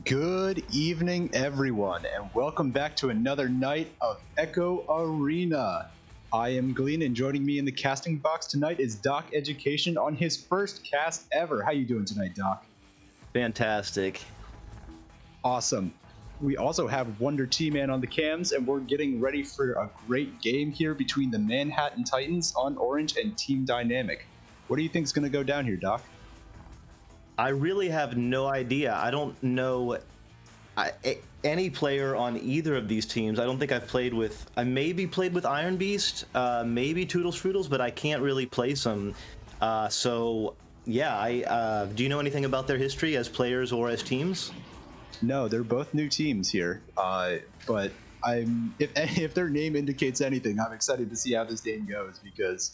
Good evening, everyone, and welcome back to another night of Echo Arena. I am Glean, and joining me in the casting box tonight is DocEducation on his first cast ever. How you doing tonight, Doc? Fantastic. Awesome. We also have Wonder T-Man on the cams, and we're getting ready for a great game here between the Manhattan Titans on Orange and Team Dynamic. What do you think is going to go down here, Doc? I really have no idea. I don't know any player on either of these teams. I don't think I've played with. I maybe played with Iron Beast, maybe Toodles Fruitles, but I can't really place them. So yeah, do you know anything about their history as players or as teams? No, they're both new teams here. But if their name indicates anything, I'm excited to see how this game goes because,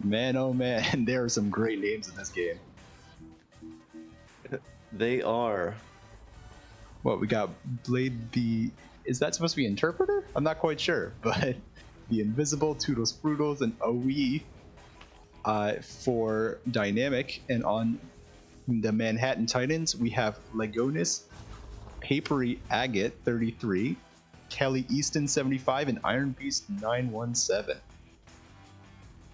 man, oh man, there are some great names in this game. They are. What we got? Blade the. Is that supposed to be Interpreter? I'm not quite sure, but the Invisible, Toodles Fruitles, and OE for Dynamic. And on the Manhattan Titans, we have Legonis, Papery Agate 33, Kelly Easton 75, and Iron Beast 917.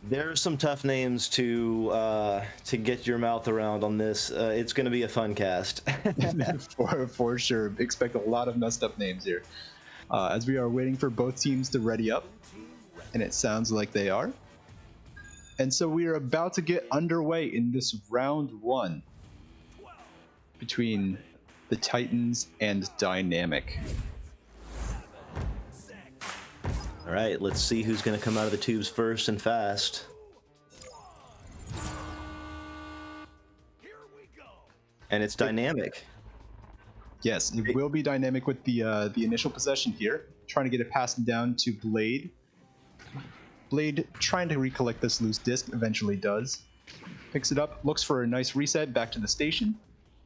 There's some tough names to get your mouth around on this. It's going to be a fun cast. for sure. Expect a lot of messed up names here. As we are waiting for both teams to ready up, and it sounds like they are. And so we are about to get underway in this round one between the Titans and Dynamic. All right, let's see who's going to come out of the tubes first and fast. And it's Dynamic. Yes, it will be Dynamic with the initial possession here. Trying to get it passed down to Blade. Blade trying to recollect this loose disc, eventually does. Picks it up, looks for a nice reset back to the station.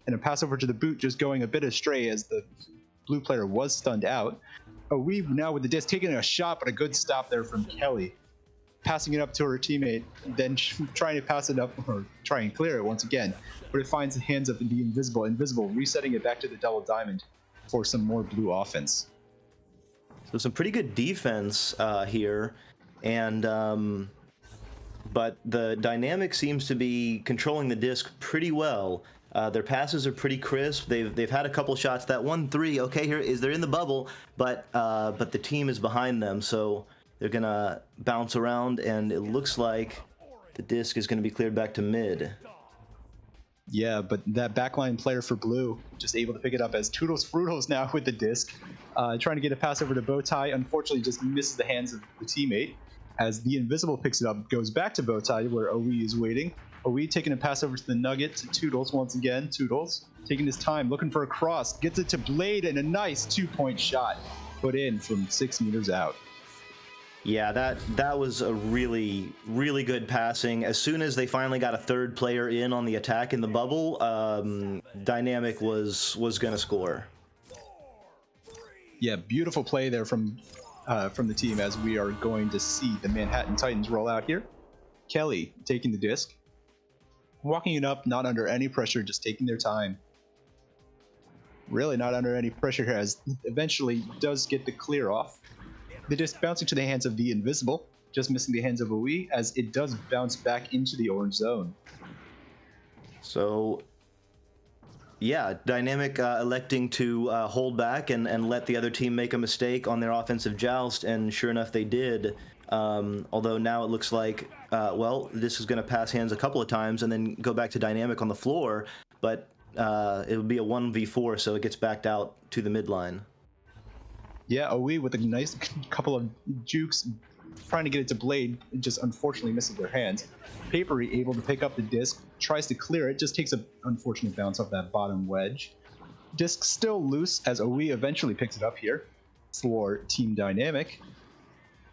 And a pass over to the boot, just going a bit astray as the blue player was stunned out. Weave now with the disc, taking a shot, but a good stop there from Kelly. Passing it up to her teammate, then trying to pass it up, or try and clear it once again. But it finds the hands of the Invisible. Invisible resetting it back to the double diamond for some more blue offense. So some pretty good defense here. And but the Dynamic seems to be controlling the disc pretty well. Their passes are pretty crisp. They've had a couple shots. That 1-3, okay, they're in the bubble, but the team is behind them, so they're gonna bounce around, and it looks like the disc is gonna be cleared back to mid. Yeah, but that backline player for blue just able to pick it up as Toodles Fruitles now with the disc, trying to get a pass over to Bowtie. Unfortunately, just misses the hands of the teammate as the Invisible picks it up, goes back to Bowtie where OE is waiting. OE taking a pass over to the Nugget to Toodles once again. Toodles taking his time, looking for a cross, gets it to Blade, and a nice 2-point shot put in from 6 meters out. Yeah, that was a really, really good passing. As soon as they finally got a third player in on the attack in the bubble, Dynamic was going to score. Yeah, beautiful play there from the team as we are going to see the Manhattan Titans roll out here. Kelly taking the disc, walking it up, not under any pressure, just taking their time. Really not under any pressure here, as eventually does get the clear off. The disc bouncing to the hands of the Invisible, just missing the hands of OE, as it does bounce back into the orange zone. So, yeah, Dynamic electing to hold back and let the other team make a mistake on their offensive joust, and sure enough, they did. Although now it looks like, this is going to pass hands a couple of times and then go back to Dynamic on the floor, but it would be a 1v4, so it gets backed out to the midline. Yeah, OE with a nice couple of jukes, trying to get it to Blade, just unfortunately misses their hands. Papery able to pick up the disc, tries to clear it, just takes an unfortunate bounce off that bottom wedge. Disc still loose as OE eventually picks it up here for Team Dynamic.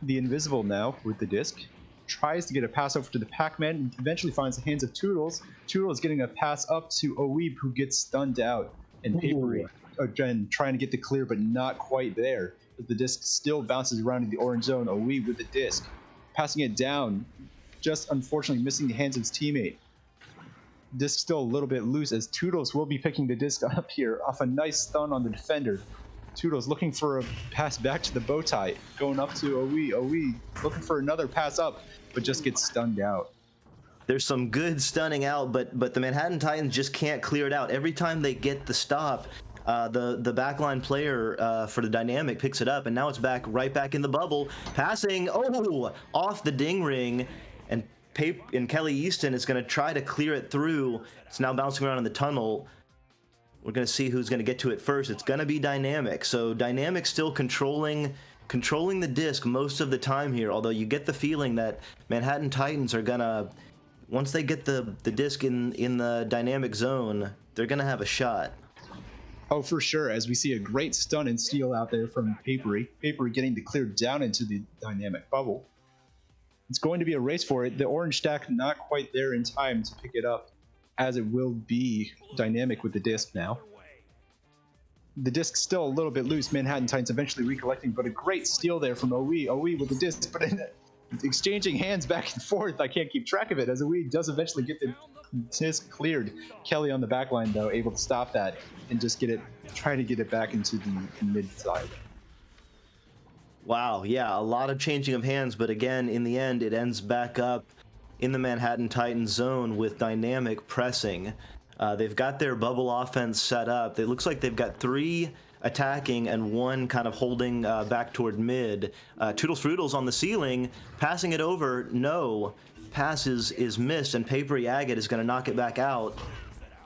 The Invisible now with the disc tries to get a pass over to the Pac-Man and eventually finds the hands of Toodles. Toodles getting a pass up to OE, who gets stunned out, and Papery again trying to get the clear but not quite there. But the disc still bounces around in the orange zone. OE with the disc, passing it down, just unfortunately missing the hands of his teammate. Disc still a little bit loose as Toodles will be picking the disc up here off a nice stun on the defender. Toodles looking for a pass back to the bow tie, going up to Owe. Owe looking for another pass up, but just gets stunned out. There's some good stunning out, but the Manhattan Titans just can't clear it out. Every time they get the stop, the backline player for the dynamic picks it up, and now it's right back in the bubble. Passing, off the ding ring, and Kelly Easton is going to try to clear it through. It's now bouncing around in the tunnel. We're going to see who's going to get to it first. It's going to be Dynamic. So Dynamic still controlling the disc most of the time here, although you get the feeling that Manhattan Titans are going to, once they get the disc in the dynamic zone, they're going to have a shot. Oh, for sure, as we see a great stun and steal out there from Papery. Papery getting to clear down into the dynamic bubble. It's going to be a race for it. The orange stack not quite there in time to pick it up, as it will be Dynamic with the disc now. The disc still a little bit loose. Manhattan Titans eventually recollecting, but a great steal there from Owe. Owe with the disc, but exchanging hands back and forth. I can't keep track of it, as Owe does eventually get the disc cleared. Kelly on the back line, though, able to stop that and just try to get it back into the mid side. Wow, yeah, a lot of changing of hands, but again, in the end, it ends back up in the Manhattan Titans zone with Dynamic pressing. They've got their bubble offense set up. It looks like they've got 3 attacking and 1 kind of holding back toward mid. Toodles Fruitles on the ceiling, passing it over. No, pass is missed, and Papery Agate is going to knock it back out.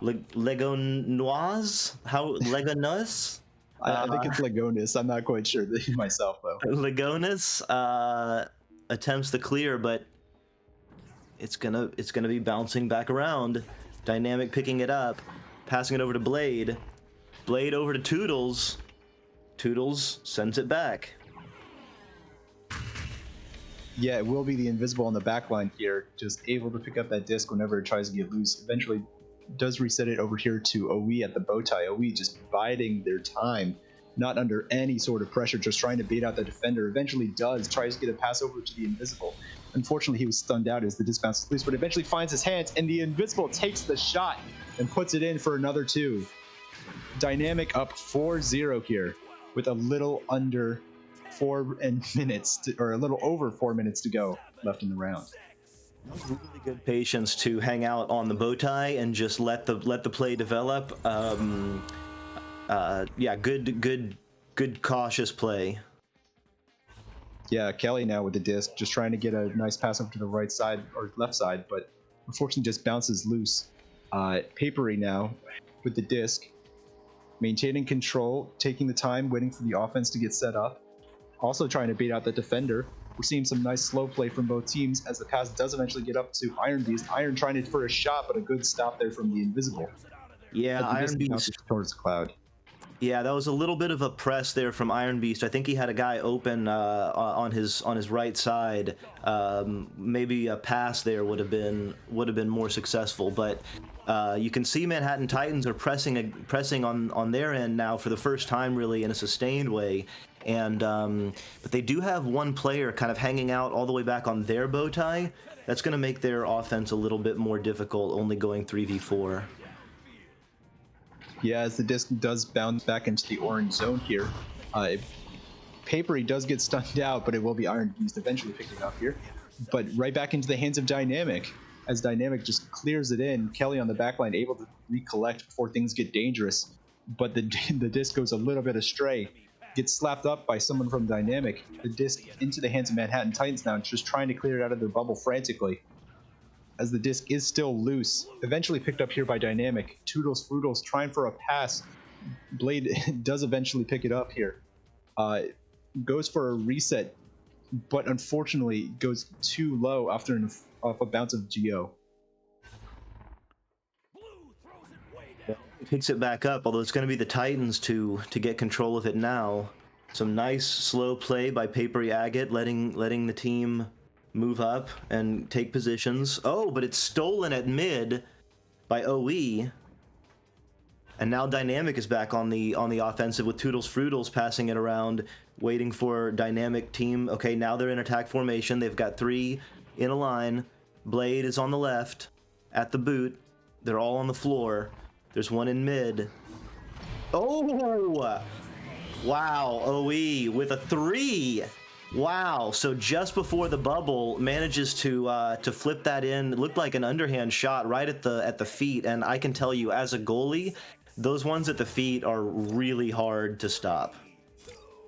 Legonoise? How? Legonoise? I think it's Legonis. I'm not quite sure myself, though. Legonis attempts the clear, but it's gonna be bouncing back around. Dynamic picking it up, passing it over to Blade. Blade over to Toodles. Toodles sends it back. Yeah, it will be the Invisible on the back line here, just able to pick up that disc whenever it tries to get loose. Eventually does reset it over here to Owe at the bow tie. Owe just biding their time, not under any sort of pressure, just trying to bait out the defender. Eventually tries to get a pass over to the Invisible. Unfortunately, he was stunned out as the disc bounces loose, but eventually finds his hands, and the Invisible takes the shot and puts it in for another 2. Dynamic up 4-0 here with a little under 4 minutes, or a little over 4 minutes to go left in the round. Really good patience to hang out on the bow tie and just let the play develop. Yeah, good cautious play. Yeah, Kelly now with the disc, just trying to get a nice pass over to the right side or left side, but unfortunately just bounces loose. Papery now with the disc, maintaining control, taking the time, waiting for the offense to get set up. Also trying to bait out the defender. We're seeing some nice slow play from both teams as the pass does eventually get up to Iron Beast. Iron trying for a shot, but a good stop there from the Invisible. Yeah, Iron Beast towards the cloud. Yeah, that was a little bit of a press there from Iron Beast. I think he had a guy open on his right side. Maybe a pass there would have been more successful. But you can see Manhattan Titans are pressing on their end now for the first time, really, in a sustained way. And but they do have one player kind of hanging out all the way back on their bow tie. That's going to make their offense a little bit more difficult, only going 3v4. Yeah, as the disc does bounce back into the orange zone here. Papery does get stunned out, but it will be Iron Beast eventually picking it up here. But right back into the hands of Dynamic, as Dynamic just clears it in. Kelly on the backline able to recollect before things get dangerous. But the disc goes a little bit astray. Gets slapped up by someone from Dynamic. The disc into the hands of Manhattan Titans now, just trying to clear it out of their bubble frantically. As the disc is still loose, eventually picked up here by Dynamic. Toodles Fruitles trying for a pass. Blade does eventually pick it up here. Goes for a reset, but unfortunately goes too low after off a bounce of Geo. Picks it back up, although it's going to be the Titans to get control of it now. Some nice slow play by Papery Agate, letting the team move up and take positions. Oh, but it's stolen at mid by OE. And now Dynamic is back on the offensive with Toodles Fruitles passing it around, waiting for Dynamic team. Okay, now they're in attack formation. They've got 3 in a line. Blade is on the left at the boot. They're all on the floor. There's one in mid. Oh! Wow, OE with a 3. Wow, so just before the bubble manages to flip that in. It looked like an underhand shot right at the feet, and I can tell you as a goalie, those ones at the feet are really hard to stop.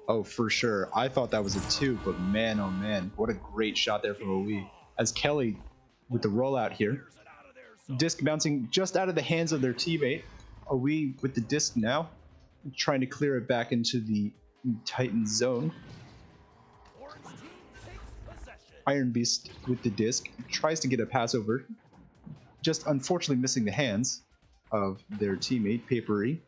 Oh, for sure. I thought that was a 2, but man, oh man, what a great shot there from OE. As Kelly with the rollout here. Disc bouncing just out of the hands of their teammate. OE with the disc now, trying to clear it back into the Titan zone. Iron Beast with the disc tries to get a pass over, just unfortunately missing the hands of their teammate, Papery.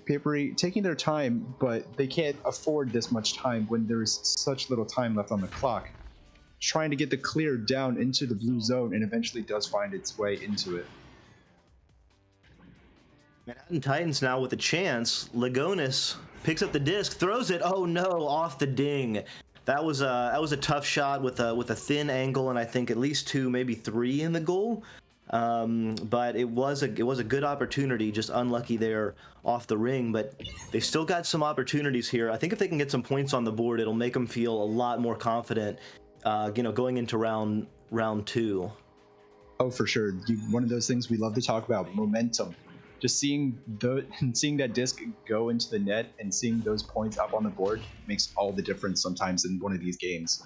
Papery taking their time, but they can't afford this much time when there's such little time left on the clock. Trying to get the clear down into the blue zone, and eventually does find its way into it. Manhattan Titans now with a chance. Lagonis picks up the disc, throws it. Oh no, off the ding. That was a tough shot with a thin angle, and I think at least 2, maybe 3 in the goal. But it was a good opportunity, just unlucky there off the ring. But they still got some opportunities here. I think if they can get some points on the board, it'll make them feel a lot more confident, going into round 2. Oh, for sure. One of those things we love to talk about, momentum. Just seeing that disc go into the net and seeing those points up on the board makes all the difference sometimes in one of these games.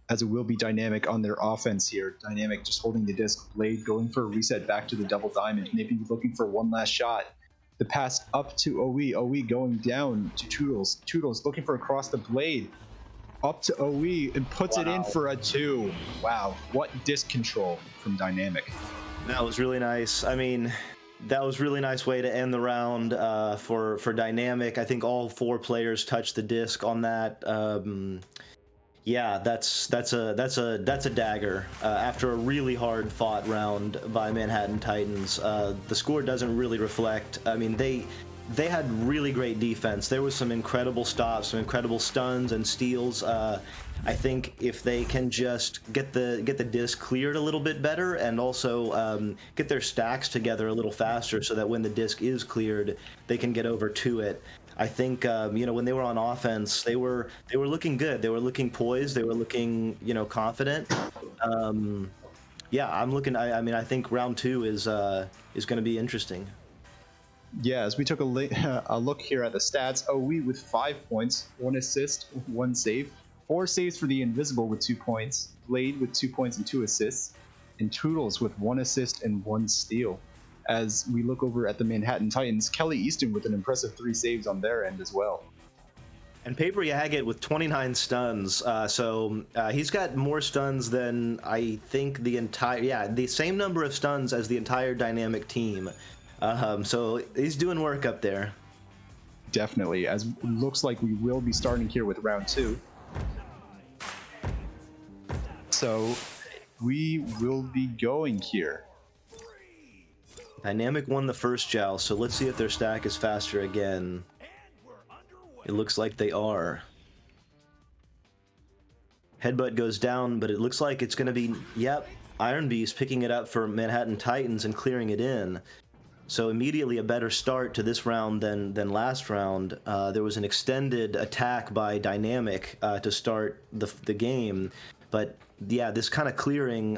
As it will be Dynamic on their offense here. Dynamic just holding the disc, Blade going for a reset back to the double diamond, maybe looking for one last shot. The pass up to OE, OE going down to Toodles. Toodles looking for across the Blade. Up to OE and puts it in for a 2. Wow, what disc control from Dynamic. That was really nice. I mean, that was really nice way to end the round for Dynamic. I think all 4 players touched the disc on that. Yeah, that's a dagger after a really hard fought round by Manhattan Titans. The score doesn't really reflect. I mean, they had really great defense. There was some incredible stops, some incredible stuns and steals. I think if they can just get the disc cleared a little bit better, and also get their stacks together a little faster, so that when the disc is cleared, they can get over to it. I think when they were on offense, they were looking good. They were looking poised. They were looking confident. Yeah, I'm looking. I think round 2 is going to be interesting. Yeah, as we took a look here at the stats, OE with 5 points, 1 assist, 1 save, 4 saves for the Invisible with 2 points, Blade with 2 points and 2 assists, and Toodles with 1 assist and 1 steal. As we look over at the Manhattan Titans, Kelly Easton with an impressive 3 saves on their end as well. And Papery Agate with 29 stuns, so he's got more stuns than I think the same number of stuns as the entire Dynamic team. So he's doing work up there. Definitely, as looks like we will be starting here with round 2. So we will be going here. Dynamic won the first joust, so let's see if their stack is faster again. It looks like they are. Headbutt goes down, but it looks like it's going to be, yep, Iron Beast picking it up for Manhattan Titans and clearing it in. So immediately a better start to this round than last round. There was an extended attack by Dynamic to start the game, but yeah, this kind of clearing,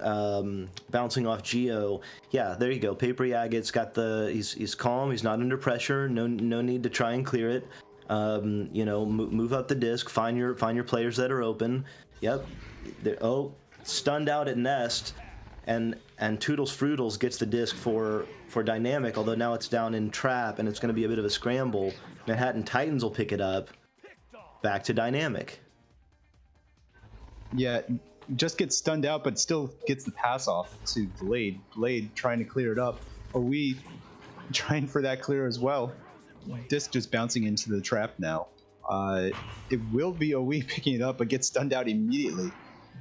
bouncing off Geo. Yeah, there you go. Papery Agate's got he's calm. He's not under pressure. No need to try and clear it. Move up the disc. Find your players that are open. Yep. Stunned out at Nest. And Toodles Fruitles gets the disc for Dynamic, although now it's down in Trap and it's going to be a bit of a scramble. Manhattan Titans will pick it up. Back to Dynamic. Yeah, just gets stunned out, but still gets the pass off to Blade. Blade trying to clear it up. OE trying for that clear as well. Disc just bouncing into the trap now. It will be OE picking it up, but gets stunned out immediately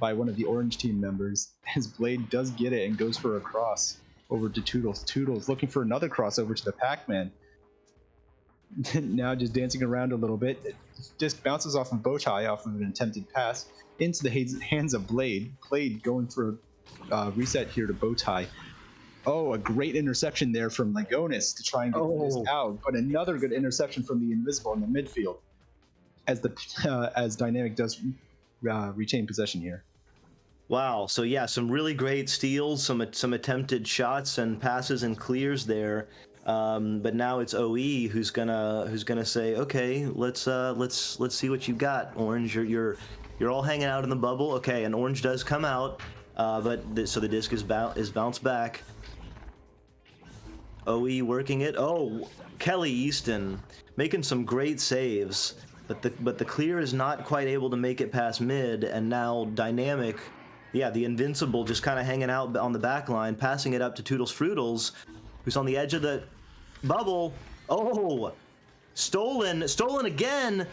by one of the orange team members, as Blade does get it and goes for a cross over to Toodles. Toodles looking for another cross over to the Pac-Man. Now just dancing around a little bit. Disc bounces off of Bowtie off of an attempted pass into the hands of Blade. Blade going for a reset here to Bowtie. Oh, a great interception there from Lagonis to try and get the disc out, but another good interception from the Invisible in the midfield as the as Dynamic does retain possession here. Wow. So yeah, some really great steals, some attempted shots and passes and clears there. But now it's OE who's gonna say, okay, let's see what you got, Orange. You're all hanging out in the bubble. Okay, and Orange does come out, so the disc is bounced back. OE working it. Oh, Kelly Easton making some great saves, but the clear is not quite able to make it past mid, and now Dynamic, yeah, the Invincible just kind of hanging out on the back line, passing it up to Toodles Fruitles, who's on the edge of the bubble. Oh, stolen again,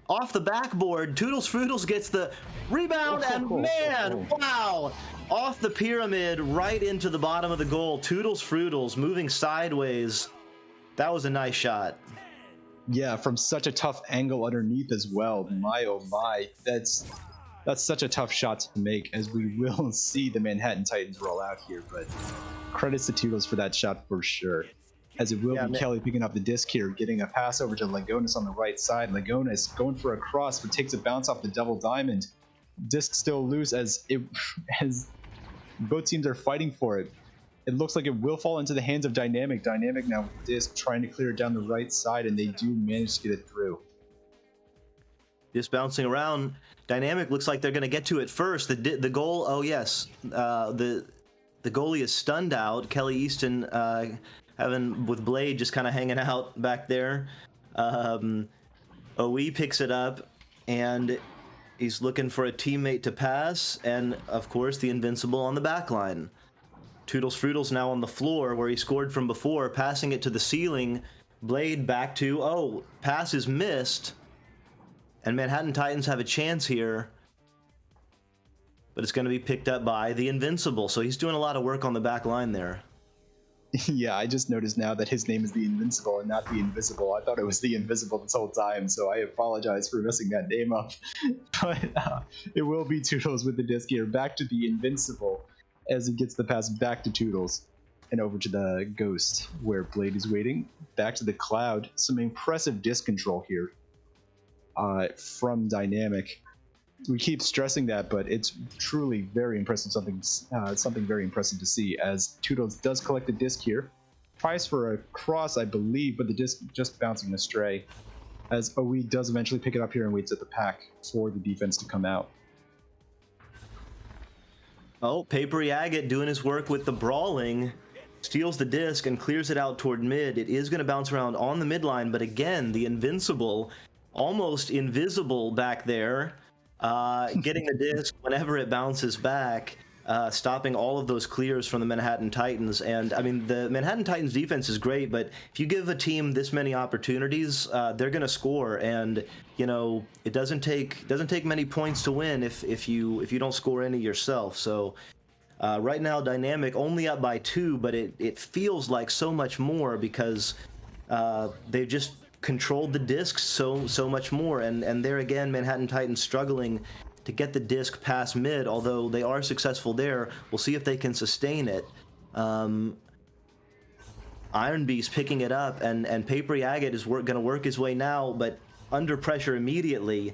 off the backboard. Toodles Fruitles gets the rebound, and man, wow, off the pyramid right into the bottom of the goal. Toodles Fruitles moving sideways. That was a nice shot. Yeah, from such a tough angle underneath as well. My oh my, that's such a tough shot to make, as we will see the Manhattan Titans roll out here. But credits to Toodles for that shot for sure. As it will be Kelly picking up the disc here, getting a pass over to Lagonis on the right side. Lagonis going for a cross, but takes a bounce off the double diamond. Disc still loose as both teams are fighting for it. It looks like it will fall into the hands of Dynamic. Dynamic now with disc trying to clear it down the right side, and they do manage to get it through. Just bouncing around. Dynamic looks like they're going to get to it first. The goal. Oh yes, the goalie is stunned out. Kelly Easton having with Blade just kind of hanging out back there. OE picks it up, and he's looking for a teammate to pass, and of course the Invincible on the back line. Toodles Fruitles now on the floor where he scored from before, passing it to the ceiling. Blade back to, oh, pass is missed. And Manhattan Titans have a chance here. But it's going to be picked up by the Invincible. So he's doing a lot of work on the back line there. Yeah, I just noticed now that his name is the Invincible and not the Invisible. I thought it was the Invisible this whole time, so I apologize for messing that name up. But it will be Toodles with the disc here. Back to the Invincible as he gets the pass back to Toodles and over to the Ghost where Blade is waiting. Back to the Cloud. Some impressive disc control here from Dynamic. We keep stressing that, but it's truly very impressive. Something very impressive to see as Toodles does collect the disc here. Tries for a cross, I believe, but the disc just bouncing astray. As OE does eventually pick it up here and waits at the pack for the defense to come out. Oh, Papery Agate doing his work with the brawling. Steals the disc and clears it out toward mid. It is going to bounce around on the midline, but again, the Invincible, almost invisible back there. Getting the disc whenever it bounces back, stopping all of those clears from the Manhattan Titans. And I mean, the Manhattan Titans defense is great, but if you give a team this many opportunities, they're going to score. And you know, it doesn't take many points to win if you don't score any yourself. So right now, Dynamic only up by 2, but it feels like so much more because they've just controlled the discs so much more, and there again, Manhattan Titans struggling to get the disc past mid, although they are successful there. We'll see if they can sustain it. Iron Beast picking it up, and Papery Agate is going to work his way now, but under pressure immediately,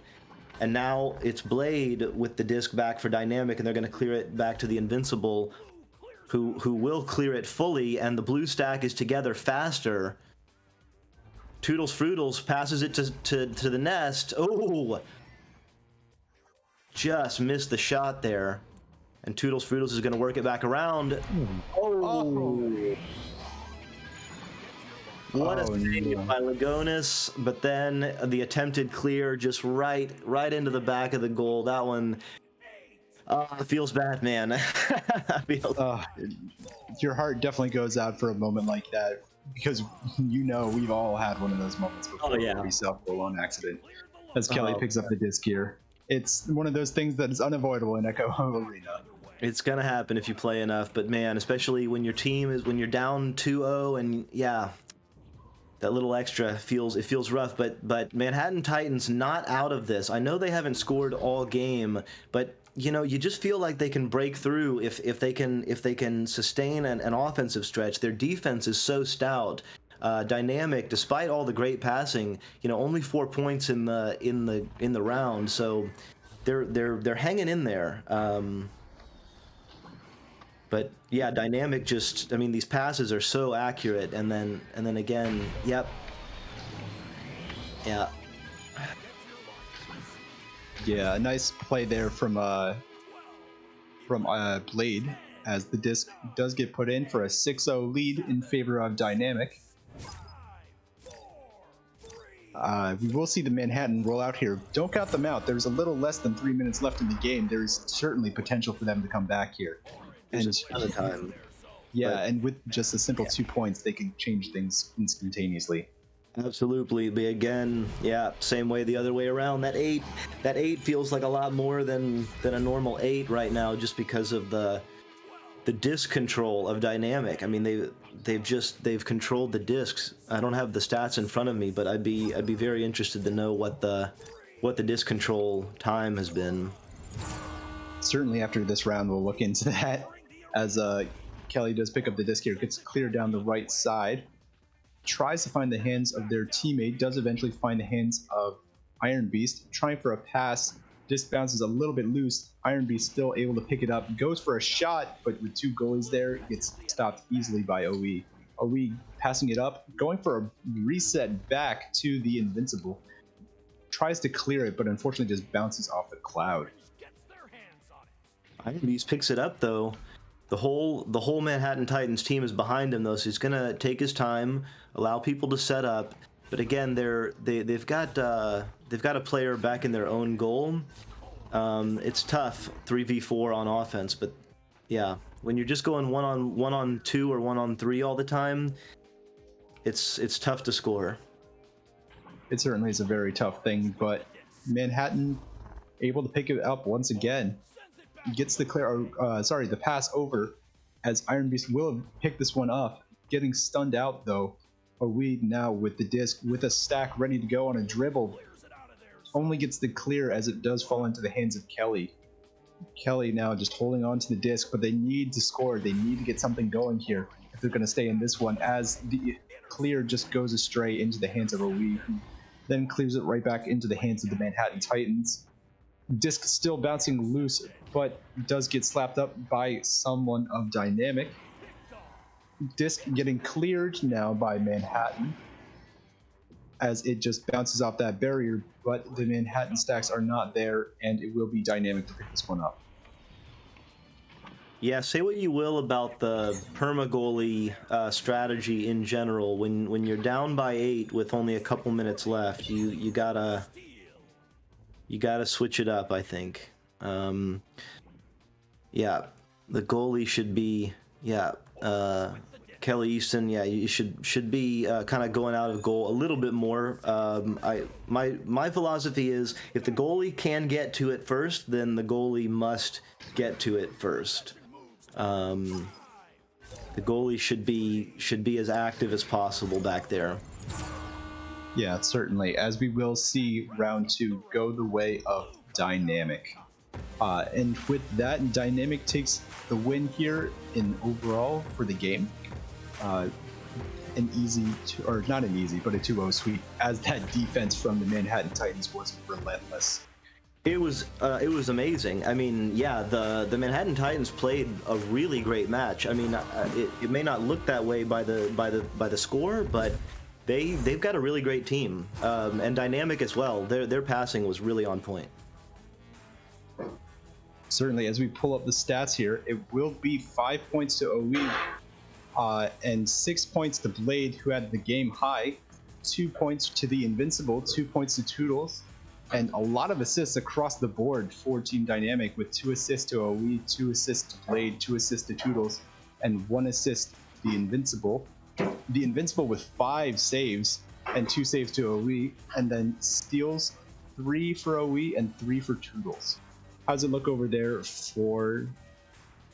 and now it's Blade with the disc back for Dynamic, and they're going to clear it back to the Invincible, who will clear it fully, and the blue stack is together faster. Toodles Fruitles passes it to the nest. Oh, just missed the shot there. And Toodles Fruitles is going to work it back around. Oh. What a save by Lagonis. But then the attempted clear just right into the back of the goal. That one feels bad, man. Your heart definitely goes out for a moment like that. Because you know we've all had one of those moments before where we suffer a lone accident. As Kelly picks up the disc here, it's one of those things that is unavoidable in Echo Arena. It's gonna happen if you play enough, but man, especially when when you're down 2-0, and yeah, that little extra feels rough. But Manhattan Titans not out of this. I know they haven't scored all game, but you know, you just feel like they can break through if they can sustain an offensive stretch. Their defense is so stout. Dynamic, despite all the great passing, you know, only 4 points in the round, so they're hanging in there. But yeah, Dynamic just, I mean, these passes are so accurate, and then again, yep, yeah, Yeah, a nice play there from Blade, as the disc does get put in for a 6-0 lead in favor of Dynamic. We will see the Manhattan roll out here. Don't count them out. There's a little less than 3 minutes left in the game. There's certainly potential for them to come back here. there's a ton of time. Yeah, But and with just a simple 2 points, they can change things instantaneously. absolutely, but again, yeah, same way the other way around. That eight feels like a lot more than a normal 8 right now, just because of the disc control of Dynamic. I mean, they've controlled the discs. I don't have the stats in front of me, but I'd be very interested to know what the disc control time has been. Certainly after this round, we'll look into that, as Kelly does pick up the disc here, gets clear down the right side, tries to find the hands of their teammate, does eventually find the hands of Iron Beast, trying for a pass. Disc bounces a little bit loose. Iron Beast still able to pick it up, goes for a shot, but with 2 goalies there, gets stopped easily by OE. OE passing it up, going for a reset back to the Invincible. Tries to clear it, but unfortunately just bounces off the cloud. Iron Beast picks it up though. The whole Manhattan Titans team is behind him though, so he's gonna take his time, allow people to set up. But again, they've got a player back in their own goal. It's tough 3v4 on offense, but yeah, when you're just going one on 2 or 1 on 3 all the time, it's tough to score. It certainly is a very tough thing, but Manhattan able to pick it up once again. Gets the the pass over, as Iron Beast will pick this one up, getting stunned out though. OE now with the disc, with a stack ready to go on a dribble, only gets the clear as it does fall into the hands of Kelly. Kelly now just holding on to the disc, but they need to score. They need to get something going here if they're going to stay in this one, as the clear just goes astray into the hands of OE, who then clears it right back into the hands of the Manhattan Titans. Disc still bouncing loose, but does get slapped up by someone of Dynamic. Disc getting cleared now by Manhattan, as it just bounces off that barrier, but the Manhattan stacks are not there, and it will be Dynamic to pick this one up. Yeah, say what you will about the perma goalie strategy in general. When you're down by 8 with only a couple minutes left, you gotta switch it up, I think. Yeah, the goalie should be Kelly Easton. Yeah, you should be kind of going out of goal a little bit more. My philosophy is, if the goalie can get to it first, then the goalie must get to it first. The goalie should be as active as possible back there. Yeah, certainly, as we will see round 2 go the way of Dynamic. And with that, Dynamic takes the win here in overall for the game. An easy, or not an easy, but a 2-0 sweep, as that defense from the Manhattan Titans was relentless. It was amazing. I mean, yeah, the Manhattan Titans played a really great match. I mean, it may not look that way by the score, but they've got a really great team, and Dynamic as well. Their passing was really on point. Certainly, as we pull up the stats here, it will be 5 points to OE, and 6 points to Blade, who had the game high, 2 points to the Invincible, 2 points to Toodles, and a lot of assists across the board for Team Dynamic, with 2 assists to OE, 2 assists to Blade, 2 assists to Toodles, and 1 assist to the Invincible. The Invincible with 5 saves and 2 saves to OE, and then steals 3 for OE and 3 for Toodles. How does it look over there for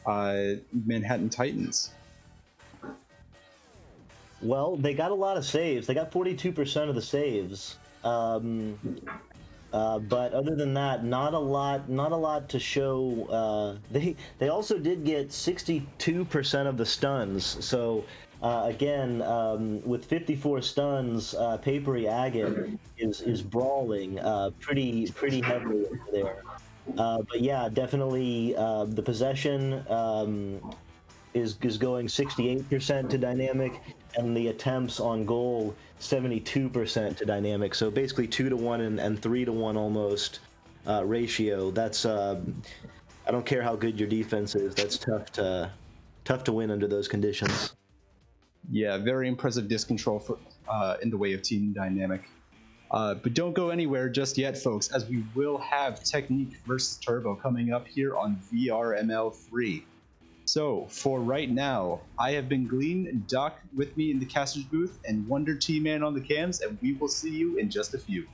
Manhattan Titans? Well, they got a lot of saves. They got 42% of the saves. But other than that, not a lot to show. They also did get 62% of the stuns. So again, with 54 stuns, Papery Agate is brawling pretty heavily over there. But yeah, definitely the possession is going 68% to dynamic, and the attempts on goal 72% to dynamic. So basically 2-to-1 and 3-to-1 almost ratio. That's I don't care how good your defense is. That's tough to win under those conditions. Yeah, very impressive disc control for in the way of team dynamic. But don't go anywhere just yet, folks, as we will have Technique versus Turbo coming up here on VRML 3. So, for right now, I have been Glean and Doc with me in the caster's booth, and Wonder T-Man on the cams, and we will see you in just a few.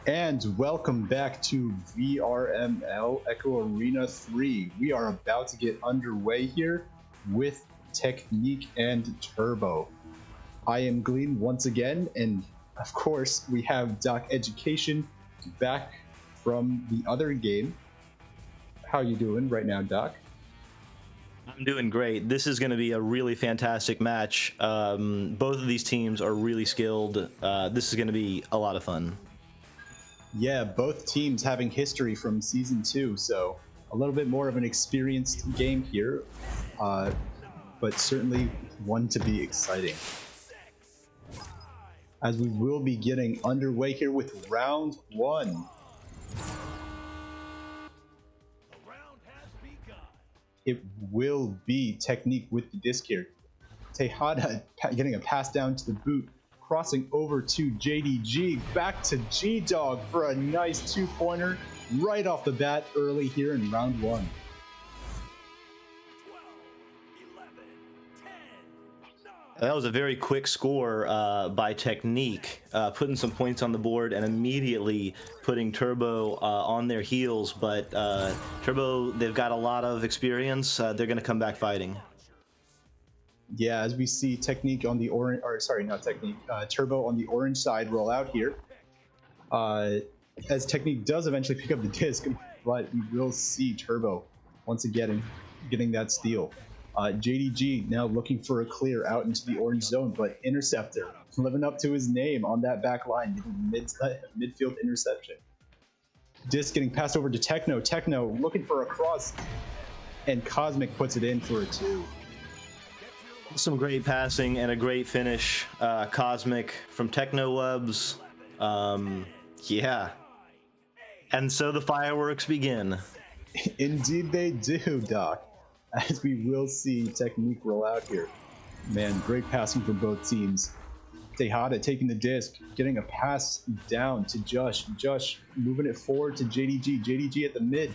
And welcome back to VRML Echo Arena 3. We are about to get underway here with Technique and Turbo. I am Glean once again, and of course we have DocEducation back from the other game. How you doing right now, Doc? I'm doing great. This is going to be a really fantastic match. Both of these teams are really skilled. This is going to be a lot of fun. Yeah, both teams having history from Season 2, so a little bit more of an experienced game here, but certainly one to be exciting. As we will be getting underway here with round 1. It will be Technique with the disc here. Tejada getting a pass down to the boot, crossing over to JDG, back to G-Dog for a nice 2-pointer right off the bat early here in round 1. 12, 11, 10, 9. That was a very quick score by Technique, putting some points on the board and immediately putting Turbo on their heels. But Turbo, they've got a lot of experience. They're going to come back fighting. Yeah, as we see Technique on the orange, or sorry, not Technique, Turbo on the orange side roll out here. As Technique does eventually pick up the disc, but we will see Turbo once again getting that steal. JDG now looking for a clear out into the orange zone, but Interceptor living up to his name on that back line, getting midfield interception. Disc getting passed over to Techno. Techno looking for a cross, and Cosmic puts it in for a 2. Some great passing and a great finish. Cosmic from Technowebs. Yeah. And so the fireworks begin. Indeed they do, Doc. As we will see Technique roll out here. Man, great passing from both teams. Tejada taking the disc, getting a pass down to Jush. Jush moving it forward to JDG. JDG at the mid,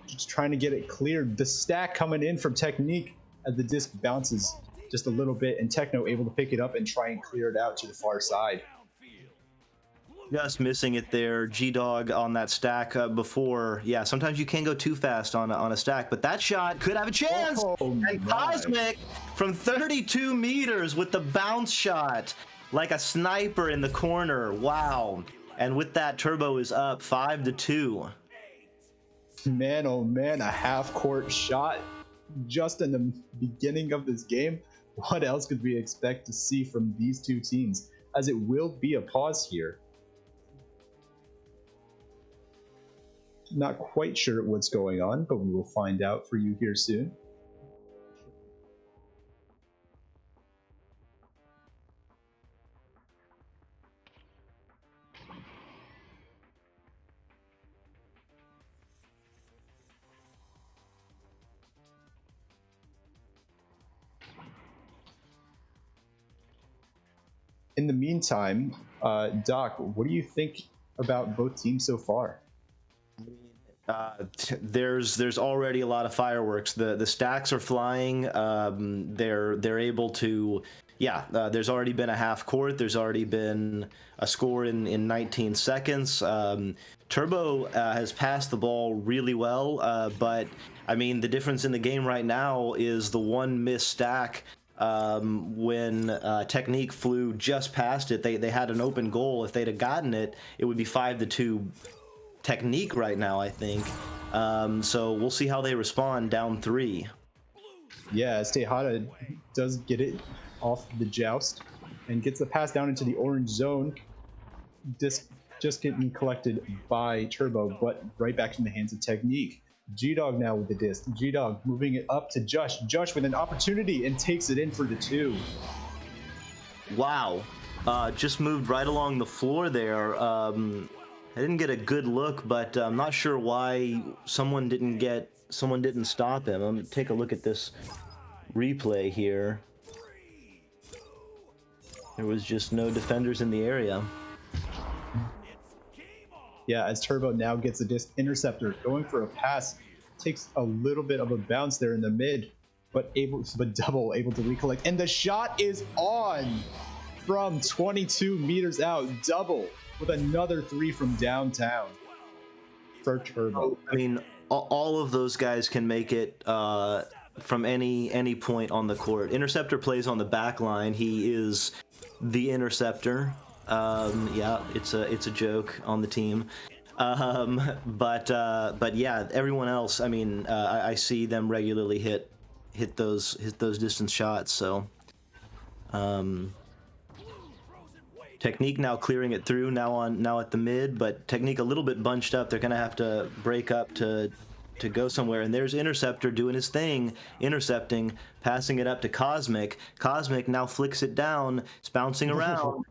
just trying to get it cleared. The stack coming in from Technique as the disc bounces just a little bit, and Techno able to pick it up and try and clear it out to the far side. Just missing it there. G-Dog on that stack before. Yeah, sometimes you can go too fast on a stack, but that shot could have a chance. Oh, and Cosmic from 32 meters with the bounce shot like a sniper in the corner. Wow. And with that, Turbo is up 5-2. Man, oh man, a half-court shot just in the beginning of this game. What else could we expect to see from these two teams? As it will be a pause here. Not quite sure what's going on, but we will find out for you here soon. In the meantime, Doc, what do you think about both teams so far? There's already a lot of fireworks. The stacks are flying. They're able to, yeah. There's already been a half court. There's already been a score in 19 seconds. Turbo has passed the ball really well, but I mean the difference in the game right now is the one missed stack. When Technique flew just past it, they had an open goal. If they'd have gotten it, it would be 5-2 Technique right now, I think. So we'll see how they respond down 3. Yeah, as Tejada does get it off the joust and gets the pass down into the orange zone. Disc just getting collected by Turbo, but right back in the hands of Technique. G-Dog now with the disc. G-Dog moving it up to Jush. Jush with an opportunity and takes it in for the 2. Wow. Just moved right along the floor there. I didn't get a good look, but I'm not sure why someone didn't stop him. I'm gonna take a look at this replay here. There was just no defenders in the area. Yeah, as Turbo now gets a disc. Interceptor going for a pass, takes a little bit of a bounce there in the mid, but Double able to recollect, and the shot is on from 22 meters out. Double with another 3 from downtown for Turbo. I mean, all of those guys can make it from any point on the court. Interceptor plays on the back line. He is the interceptor. Yeah, it's a joke on the team. But yeah, everyone else. I mean, I see them regularly hit those distance shots. So. Technique now clearing it through now at the mid, but Technique a little bit bunched up. They're gonna have to break up to go somewhere. And there's Interceptor doing his thing, intercepting, passing it up to Cosmic. Cosmic now flicks it down. It's bouncing around.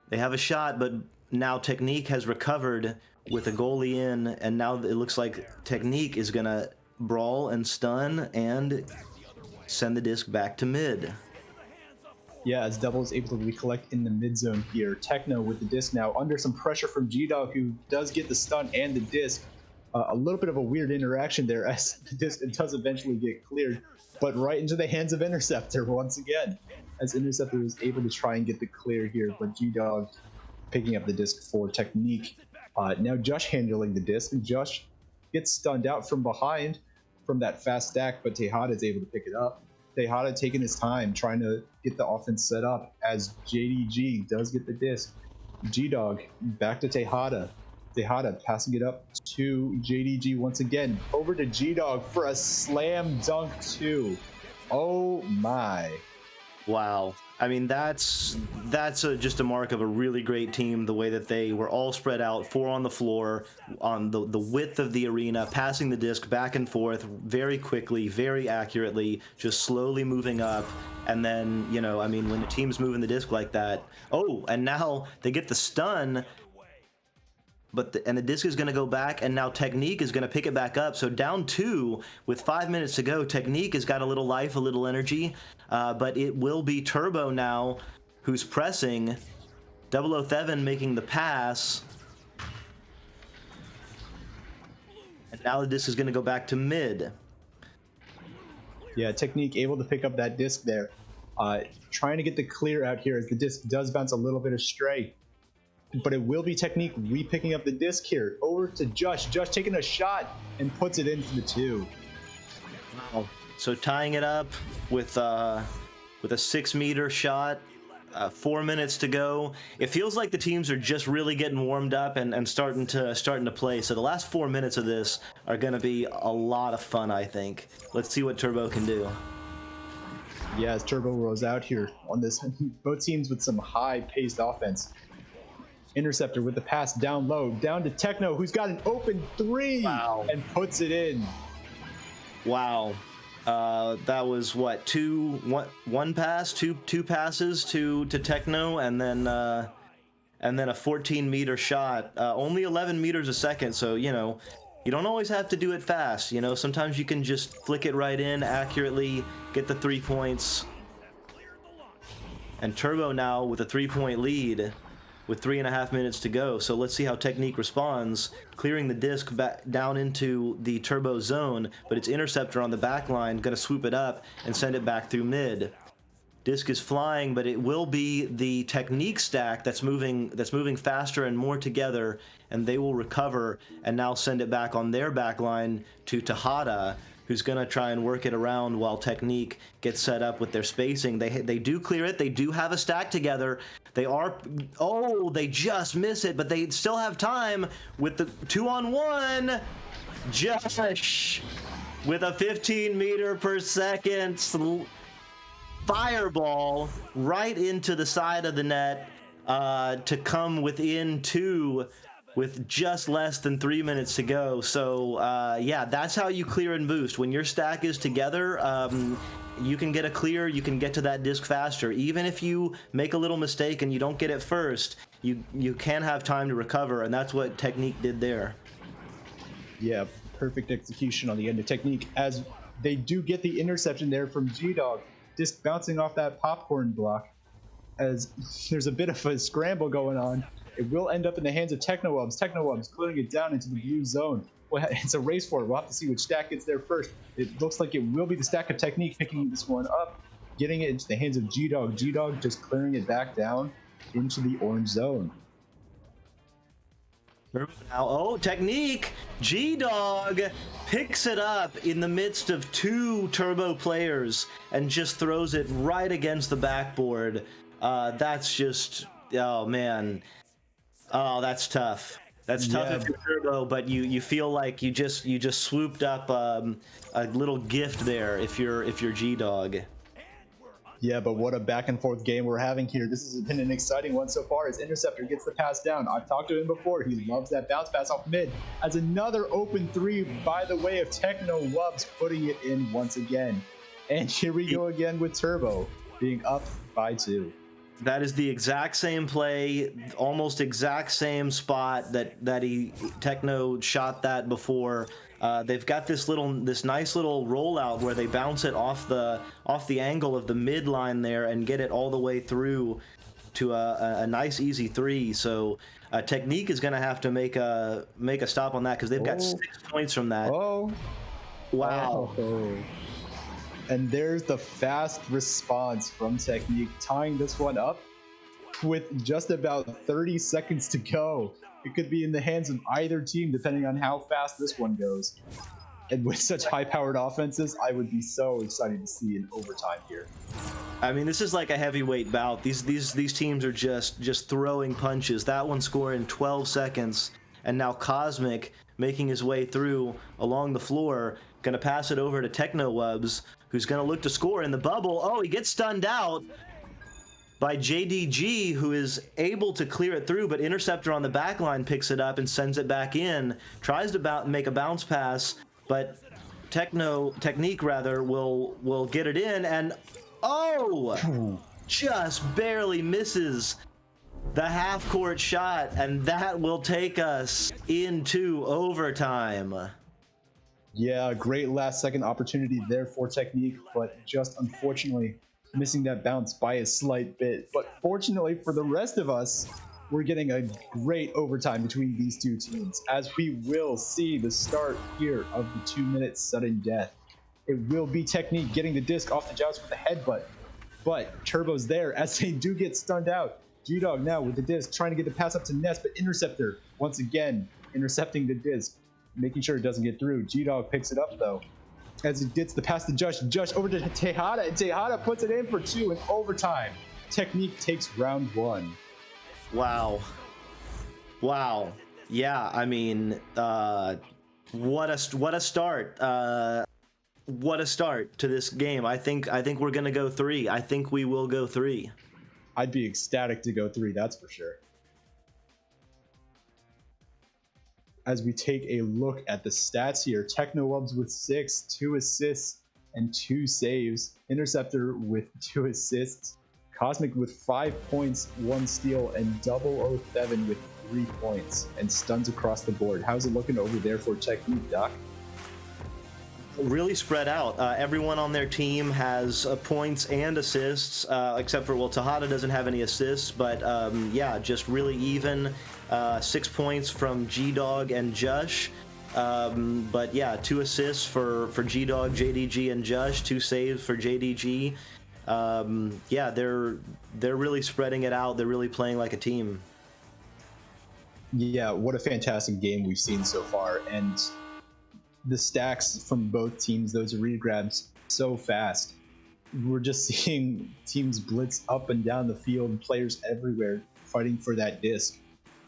They have a shot, but now Technique has recovered with a goalie in, and now it looks like Technique is gonna brawl and stun and send the disc back to mid. Yeah, as Devil is able to recollect in the mid zone here. Techno with the disc now under some pressure from G-Dog, who does get the stun and the disc. A little bit of a weird interaction there as the disc does eventually get cleared, but right into the hands of Interceptor once again, as Interceptor is able to try and get the clear here, but G-Dog picking up the disc for Technique. Now Josh handling the disc, and Josh gets stunned out from behind from that fast stack, but Tejada is able to pick it up. Tejada taking his time, trying to get the offense set up as JDG does get the disc. G-Dog back to Tejada. Tejada passing it up to JDG once again. Over to G-Dog for a slam dunk too. Oh my. Wow. I mean, that's just a mark of a really great team, the way that they were all spread out, 4 on the floor, on the width of the arena, passing the disc back and forth very quickly, very accurately, just slowly moving up. And then, you know, I mean, when the team's moving the disc like that, oh, and now they get the stun, but the disc is going to go back, and now Technique is going to pick it back up. So down 2 with 5 minutes to go. Technique has got a little life, a little energy, but it will be Turbo now who's pressing. 007 making the pass. And now the disc is going to go back to mid. Yeah, Technique able to pick up that disc there. Trying to get the clear out here as the disc does bounce a little bit astray. But it will be Technique re-picking up the disc here. Over to Josh. Josh taking a shot and puts it in for the 2. Wow. So tying it up with a 6-meter shot. 4 minutes to go. It feels like the teams are just really getting warmed up and starting to play. So the last 4 minutes of this are going to be a lot of fun, I think. Let's see what Turbo can do. Yeah, as Turbo rolls out here on this, both teams with some high-paced offense. Interceptor with the pass down low, down to Techno, who's got an open 3. Wow. And puts it in. Wow. That was what, one pass, two passes to Techno, and then a 14-meter shot, only 11 meters a second. So, you know, you don't always have to do it fast. You know, sometimes you can just flick it right in accurately, get the 3 points. And Turbo now with a 3-point lead with 3.5 minutes to go. So let's see how Technique responds, clearing the disc back down into the Turbo zone, but it's Interceptor on the back line, gonna swoop it up and send it back through mid. Disc is flying, but it will be the Technique stack that's moving faster and more together, and they will recover and now send it back on their back line to Tejada, who's going to try and work it around while Technique gets set up with their spacing. They do clear it. They do have a stack together. They just miss it, but they still have time with the 2-on-1. Josh with a 15-meter per second fireball right into the side of the net to come within 2 with just less than 3 minutes to go. So yeah, that's how you clear and boost. When your stack is together, you can get a clear, you can get to that disc faster. Even if you make a little mistake and you don't get it first, you can have time to recover, and that's what Technique did there. Yeah, perfect execution on the end of Technique, as they do get the interception there from G-Dog. Disc bouncing off that popcorn block, as there's a bit of a scramble going on. It will end up in the hands of Technowebs. Technowebs clearing it down into the blue zone. Well, it's a race for it. We'll have to see which stack gets there first. It looks like it will be the stack of Technique picking this one up, getting it into the hands of G-Dog. G-Dog just clearing it back down into the orange zone. Now, oh, technique! G-Dog picks it up in the midst of two Turbo players and just throws it right against the backboard. That's just, oh man. Oh, that's tough. That's tough Yeah. if you're Turbo, but you feel like you just swooped up a little gift there if you're G-Dog. Yeah, but what a back and forth game we're having here. This has been an exciting one so far as Interceptor gets the pass down. I've talked to him before. He loves that bounce pass off mid. As another open three by the way of Techno Wubs putting it in once again. And here we go again with Turbo being up by 2. That is the exact same play, almost exact same spot that Techno shot that before. They've got this nice little rollout where they bounce it off the angle of the midline there and get it all the way through to a nice easy 3. So Technique is going to have to make a stop on that because they've got 6 points from that. Oh, Wow. Oh. And there's the fast response from Technique, tying this one up with just about 30 seconds to go. It could be in the hands of either team depending on how fast this one goes. And with such high-powered offenses, I would be so excited to see an overtime here. I mean, this is like a heavyweight bout. These teams are just throwing punches. That one scored in 12 seconds, and now Cosmic making his way through along the floor, gonna pass it over to Techno Wubs, who's gonna look to score in the bubble. Oh, he gets stunned out by JDG, who is able to clear it through, but Interceptor on the back line picks it up and sends it back in, tries to make a bounce pass, but Technique will get it in, and oh, just barely misses the half-court shot, and that will take us into overtime. Yeah, great last-second opportunity there for Technique, but just unfortunately missing that bounce by a slight bit. But fortunately for the rest of us, we're getting a great overtime between these two teams, as we will see the start here of the 2-minute sudden death. It will be Technique getting the disc off the joust with a headbutt, but Turbo's there as they do get stunned out. G-Dog now with the disc, trying to get the pass up to Ness, but Interceptor once again intercepting the disc, making sure it doesn't get through. G-Dog picks it up though, as he gets the pass to Josh over to Tejada, and Tejada puts it in for 2 in overtime. Technique takes round 1. Wow. Yeah, I mean, what a start. What a start to this game. I think we're gonna go 3. I think we will go 3. I'd be ecstatic to go 3, that's for sure. As we take a look at the stats here, Techno Wubs with 6, 2 assists, and 2 saves. Interceptor with 2 assists. Cosmic with 5 points, 1 steal, and 007 with 3 points, and stuns across the board. How's it looking over there for Technique, Doc? Really spread out. Everyone on their team has points and assists, except for, Tejada doesn't have any assists, but yeah, just really even. 6 points from G-Dog and Jush. But yeah, 2 assists for G-Dog, JDG, and Jush, 2 saves for JDG. Yeah, they're really spreading it out. They're really playing like a team. Yeah, what a fantastic game we've seen so far, and the stacks from both teams, those regrabs, so fast. We're just seeing teams blitz up and down the field, players everywhere fighting for that disc.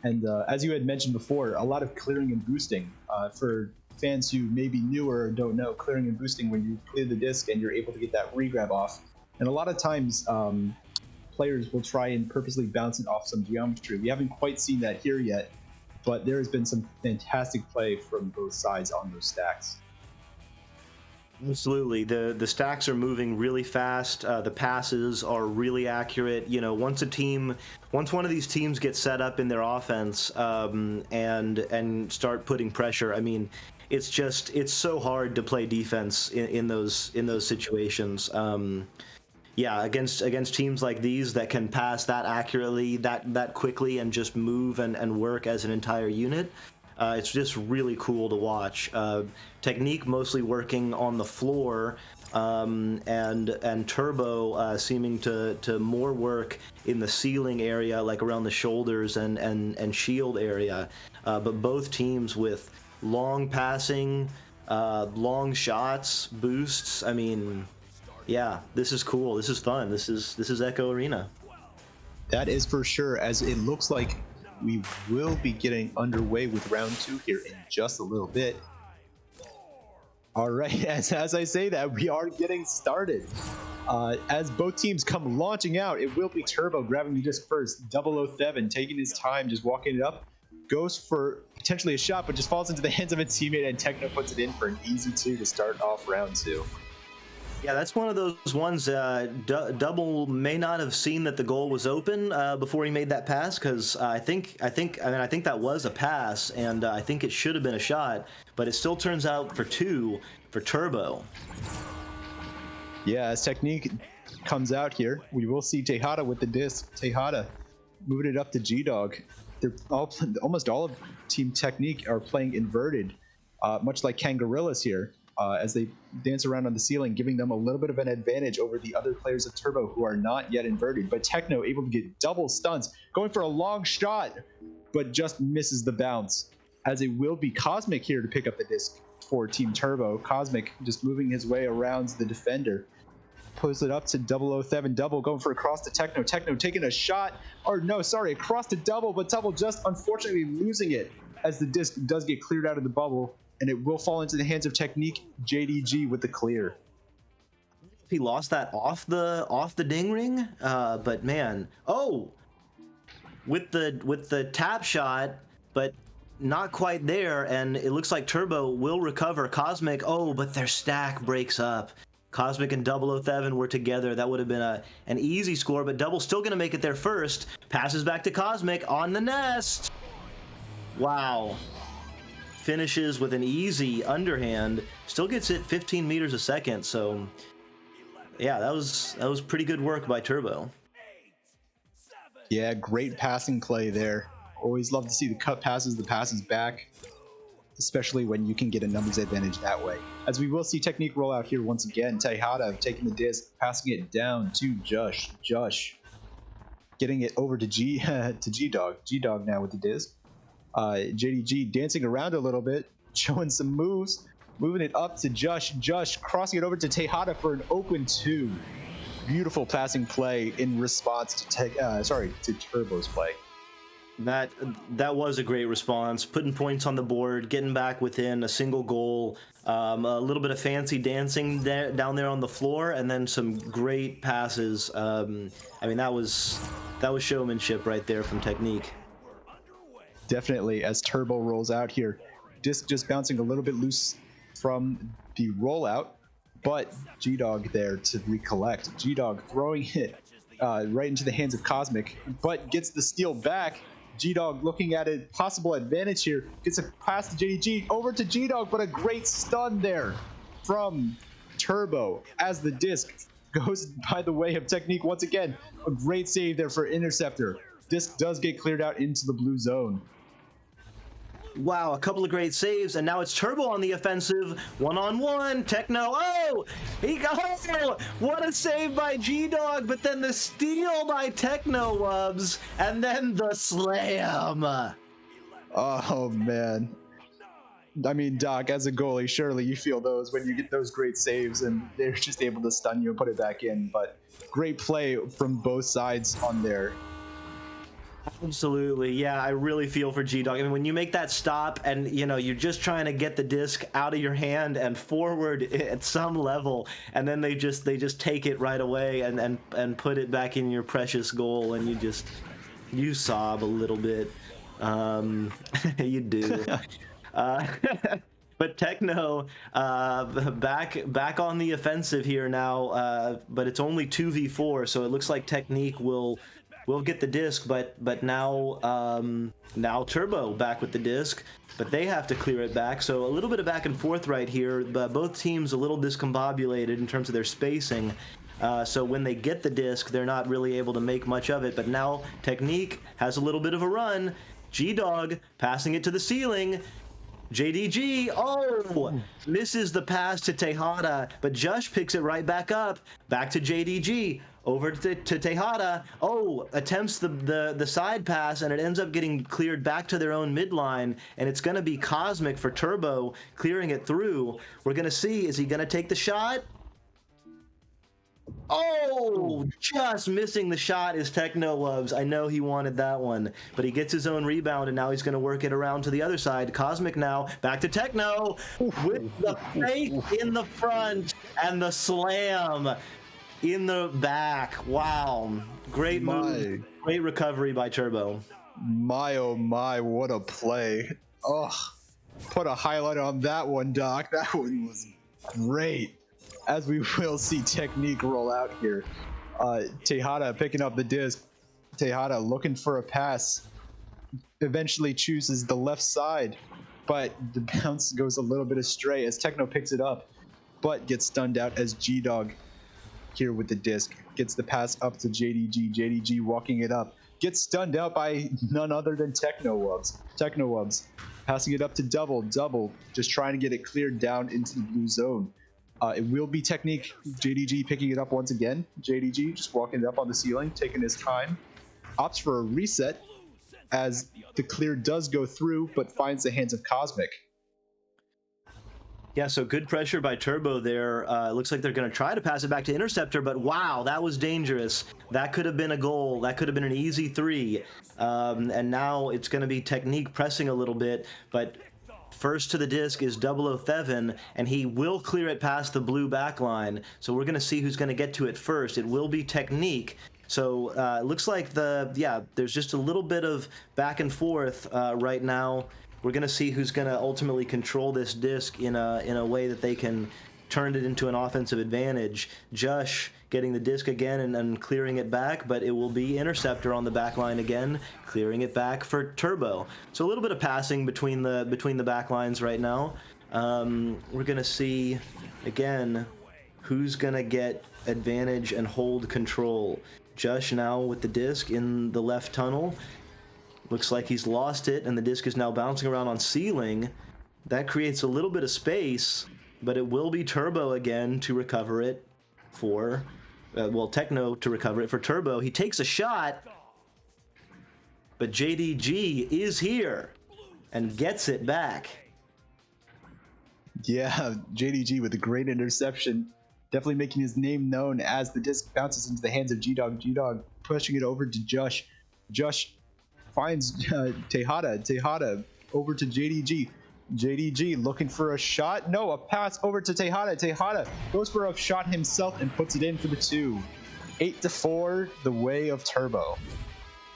And as you had mentioned before, a lot of clearing and boosting. For fans who may be newer or don't know, clearing and boosting when you clear the disc and you're able to get that regrab off. And a lot of times, players will try and purposely bounce it off some geometry. We haven't quite seen that here yet, but there has been some fantastic play from both sides on those stacks. Absolutely. The stacks are moving really fast. The passes are really accurate. You know, once one of these teams gets set up in their offense and start putting pressure, I mean, it's so hard to play defense in those situations. Yeah, against teams like these that can pass that accurately, that quickly, and just move and work as an entire unit. It's just really cool to watch. Technique mostly working on the floor, and Turbo seeming to more work in the ceiling area, like around the shoulders and shield area. But both teams with long passing, long shots, boosts. I mean, yeah, this is cool. This is fun. This is Echo Arena. That is for sure, as it looks like we will be getting underway with round 2 here in just a little bit. All right, as I say that, we are getting started. As both teams come launching out, it will be Turbo grabbing the disc first. 007 taking his time, just walking it up. Goes for potentially a shot, but just falls into the hands of a teammate, and Techno puts it in for an easy 2 to start off round 2. Yeah, that's one of those ones. Double may not have seen that the goal was open before he made that pass, because I think that was a pass, and I think it should have been a shot, but it still turns out for 2 for Turbo. Yeah, as Technique comes out here, we will see Tejada with the disc. Tejada moving it up to G-Dog. They're almost all of Team Technique are playing inverted, much like Kangarillas here. As they dance around on the ceiling, giving them a little bit of an advantage over the other players of Turbo who are not yet inverted. But Techno able to get double stunts, going for a long shot, but just misses the bounce. As it will be Cosmic here to pick up the disc for Team Turbo. Cosmic just moving his way around the defender. Pulls it up to 007 Double, going for across to Techno. Techno taking a shot, or no, sorry, across to Double, but Double just unfortunately losing it as the disc does get cleared out of the bubble. And it will fall into the hands of Technique. JDG with the clear. He lost that off the ding ring, but man, with the tap shot, but not quite there, and it looks like Turbo will recover. Cosmic, but their stack breaks up. Cosmic and 007 were together. That would have been an easy score, but Double still gonna make it there first. Passes back to Cosmic on the nest. Wow. Finishes with an easy underhand, still gets it 15 meters a second. So yeah, that was pretty good work by Turbo. Yeah, great passing play there. Always love to see the cut passes, the passes back, especially when you can get a numbers advantage that way. As we will see Technique roll out here once again. Tejada taking the disc, passing it down to Jush. Jush getting it over to G-Dog. G-Dog now with the disc. JDG dancing around a little bit, showing some moves, moving it up to Jush. Jush crossing it over to Tejada for an open 2. Beautiful passing play in response to Turbo's play. That was a great response, putting points on the board, getting back within a single goal, a little bit of fancy dancing down there on the floor, and then some great passes. I mean, that was showmanship right there from Technique. Definitely, as Turbo rolls out here. Disc just bouncing a little bit loose from the rollout, but G-Dog there to recollect. G-Dog throwing it right into the hands of Cosmic, but gets the steal back. G-Dog looking at a possible advantage here. Gets a pass to JDG, over to G-Dog, but a great stun there from Turbo as the disc goes by the way of Technique once again. A great save there for Interceptor. Disc does get cleared out into the blue zone. Wow, a couple of great saves, and now it's Turbo on the offensive. One-on-one, Techno, what a save by G-Dog, but then the steal by Techno Wubs, and then the slam. Oh, man. I mean, Doc, as a goalie, surely you feel those when you get those great saves, and they're just able to stun you and put it back in, but great play from both sides on there. Absolutely, yeah, I really feel for G-Dog. I mean, when you make that stop and, you're just trying to get the disc out of your hand and forward at some level, and then they just take it right away and put it back in your precious goal, and you sob a little bit. You do. But Techno back on the offensive here now, but it's only 2v4, so it looks like Technique will get the disc, but now Turbo back with the disc, but they have to clear it back. So a little bit of back and forth right here. But both teams a little discombobulated in terms of their spacing. So when they get the disc, they're not really able to make much of it. But now Technique has a little bit of a run. G-Dog passing it to the ceiling. JDG, misses the pass to Tejada, but Jush picks it right back up. Back to JDG, over to Tejada. Attempts the side pass, and it ends up getting cleared back to their own midline, and it's going to be Cosmic for Turbo clearing it through. We're going to see, is he going to take the shot? Just missing the shot is Techno Loves. I know he wanted that one, but he gets his own rebound, and now he's going to work it around to the other side. Cosmic now back to Techno with the fake in the front and the slam in the back. Wow, great move, great recovery by Turbo. My oh my, what a play. Put a highlight on that one, Doc. That one was great. As we will see Technique roll out here. Tejada picking up the disc. Tejada looking for a pass. Eventually chooses the left side, but the bounce goes a little bit astray as Techno picks it up, but gets stunned out as G-Dog here with the disc. Gets the pass up to JDG. JDG walking it up. Gets stunned out by none other than Techno Wubs. Techno Wubs passing it up to Double. Double just trying to get it cleared down into the blue zone. It will be Technique. JDG picking it up once again. JDG just walking it up on the ceiling, taking his time. Opts for a reset as the clear does go through, but finds the hands of Cosmic. Yeah, so good pressure by Turbo there. Looks like they're going to try to pass it back to Interceptor, but wow, that was dangerous. That could have been a goal. That could have been an easy 3. And now it's going to be Technique pressing a little bit, but first to the disc is 007, and he will clear it past the blue back line. So we're going to see who's going to get to it first. It will be Technique. So it looks like there's just a little bit of back and forth right now. We're going to see who's going to ultimately control this disc in a way that they can turn it into an offensive advantage. Jush getting the disc again and clearing it back, but it will be Interceptor on the back line again, clearing it back for Turbo. So a little bit of passing between the back lines right now. We're going to see, again, who's going to get advantage and hold control. Jush now with the disc in the left tunnel. Looks like he's lost it, and the disc is now bouncing around on ceiling. That creates a little bit of space, but it will be Turbo again to recover it for, Techno to recover it for Turbo. He takes a shot, but JDG is here and gets it back. Yeah, JDG with a great interception. Definitely making his name known as the disc bounces into the hands of G-Dog. G-Dog pushing it over to Jush. Jush finds Tejada. Tejada over to JDG. JDG looking for a shot. No, a pass over to Tejada. Tejada goes for a shot himself and puts it in for the 2. 8-4, the way of Turbo.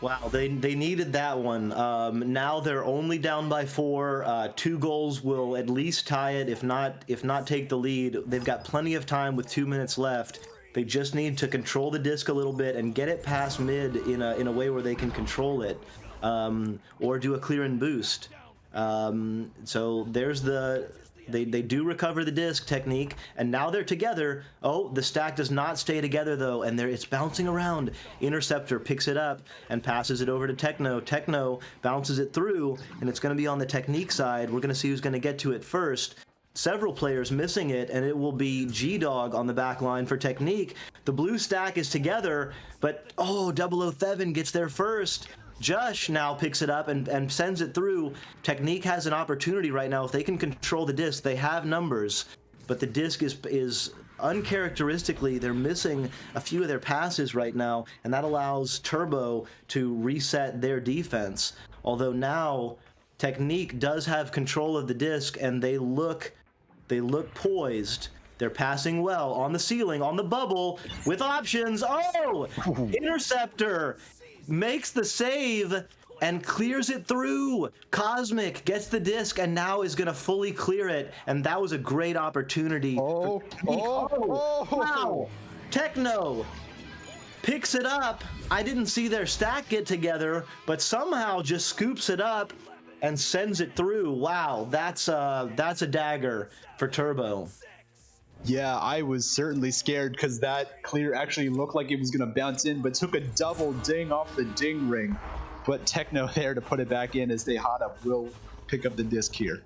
Wow, they needed that one. Now they're only down by 4. 2 goals will at least tie it, if not take the lead. They've got plenty of time with 2 minutes left. They just need to control the disc a little bit and get it past mid in a way where they can control it, or do a clear and boost. So there's they do recover the disc, Technique, and now they're together. The stack does not stay together though, and it's bouncing around. Interceptor picks it up and passes it over to Techno. Techno bounces it through, and it's going to be on the Technique side. We're going to see who's going to get to it first. Several players missing it, and it will be G-Dog on the back line for Technique. The blue stack is together, but 007 gets there first. Jush now picks it up and sends it through. Technique has an opportunity right now. If they can control the disc, they have numbers, but the disc is uncharacteristically, they're missing a few of their passes right now, and that allows Turbo to reset their defense. Although now Technique does have control of the disc, and they look poised. They're passing well on the ceiling, on the bubble, with options. Interceptor makes the save and clears it through. Cosmic gets the disc and now is going to fully clear it, and that was a great opportunity. Wow. Techno picks it up. I didn't see their stack get together, but somehow just scoops it up and sends it through. Wow, that's a dagger for Turbo. Yeah, I was certainly scared because that clear actually looked like it was going to bounce in, but took a double ding off the ding ring. But Techno there to put it back in as Tejada will pick up the disc here.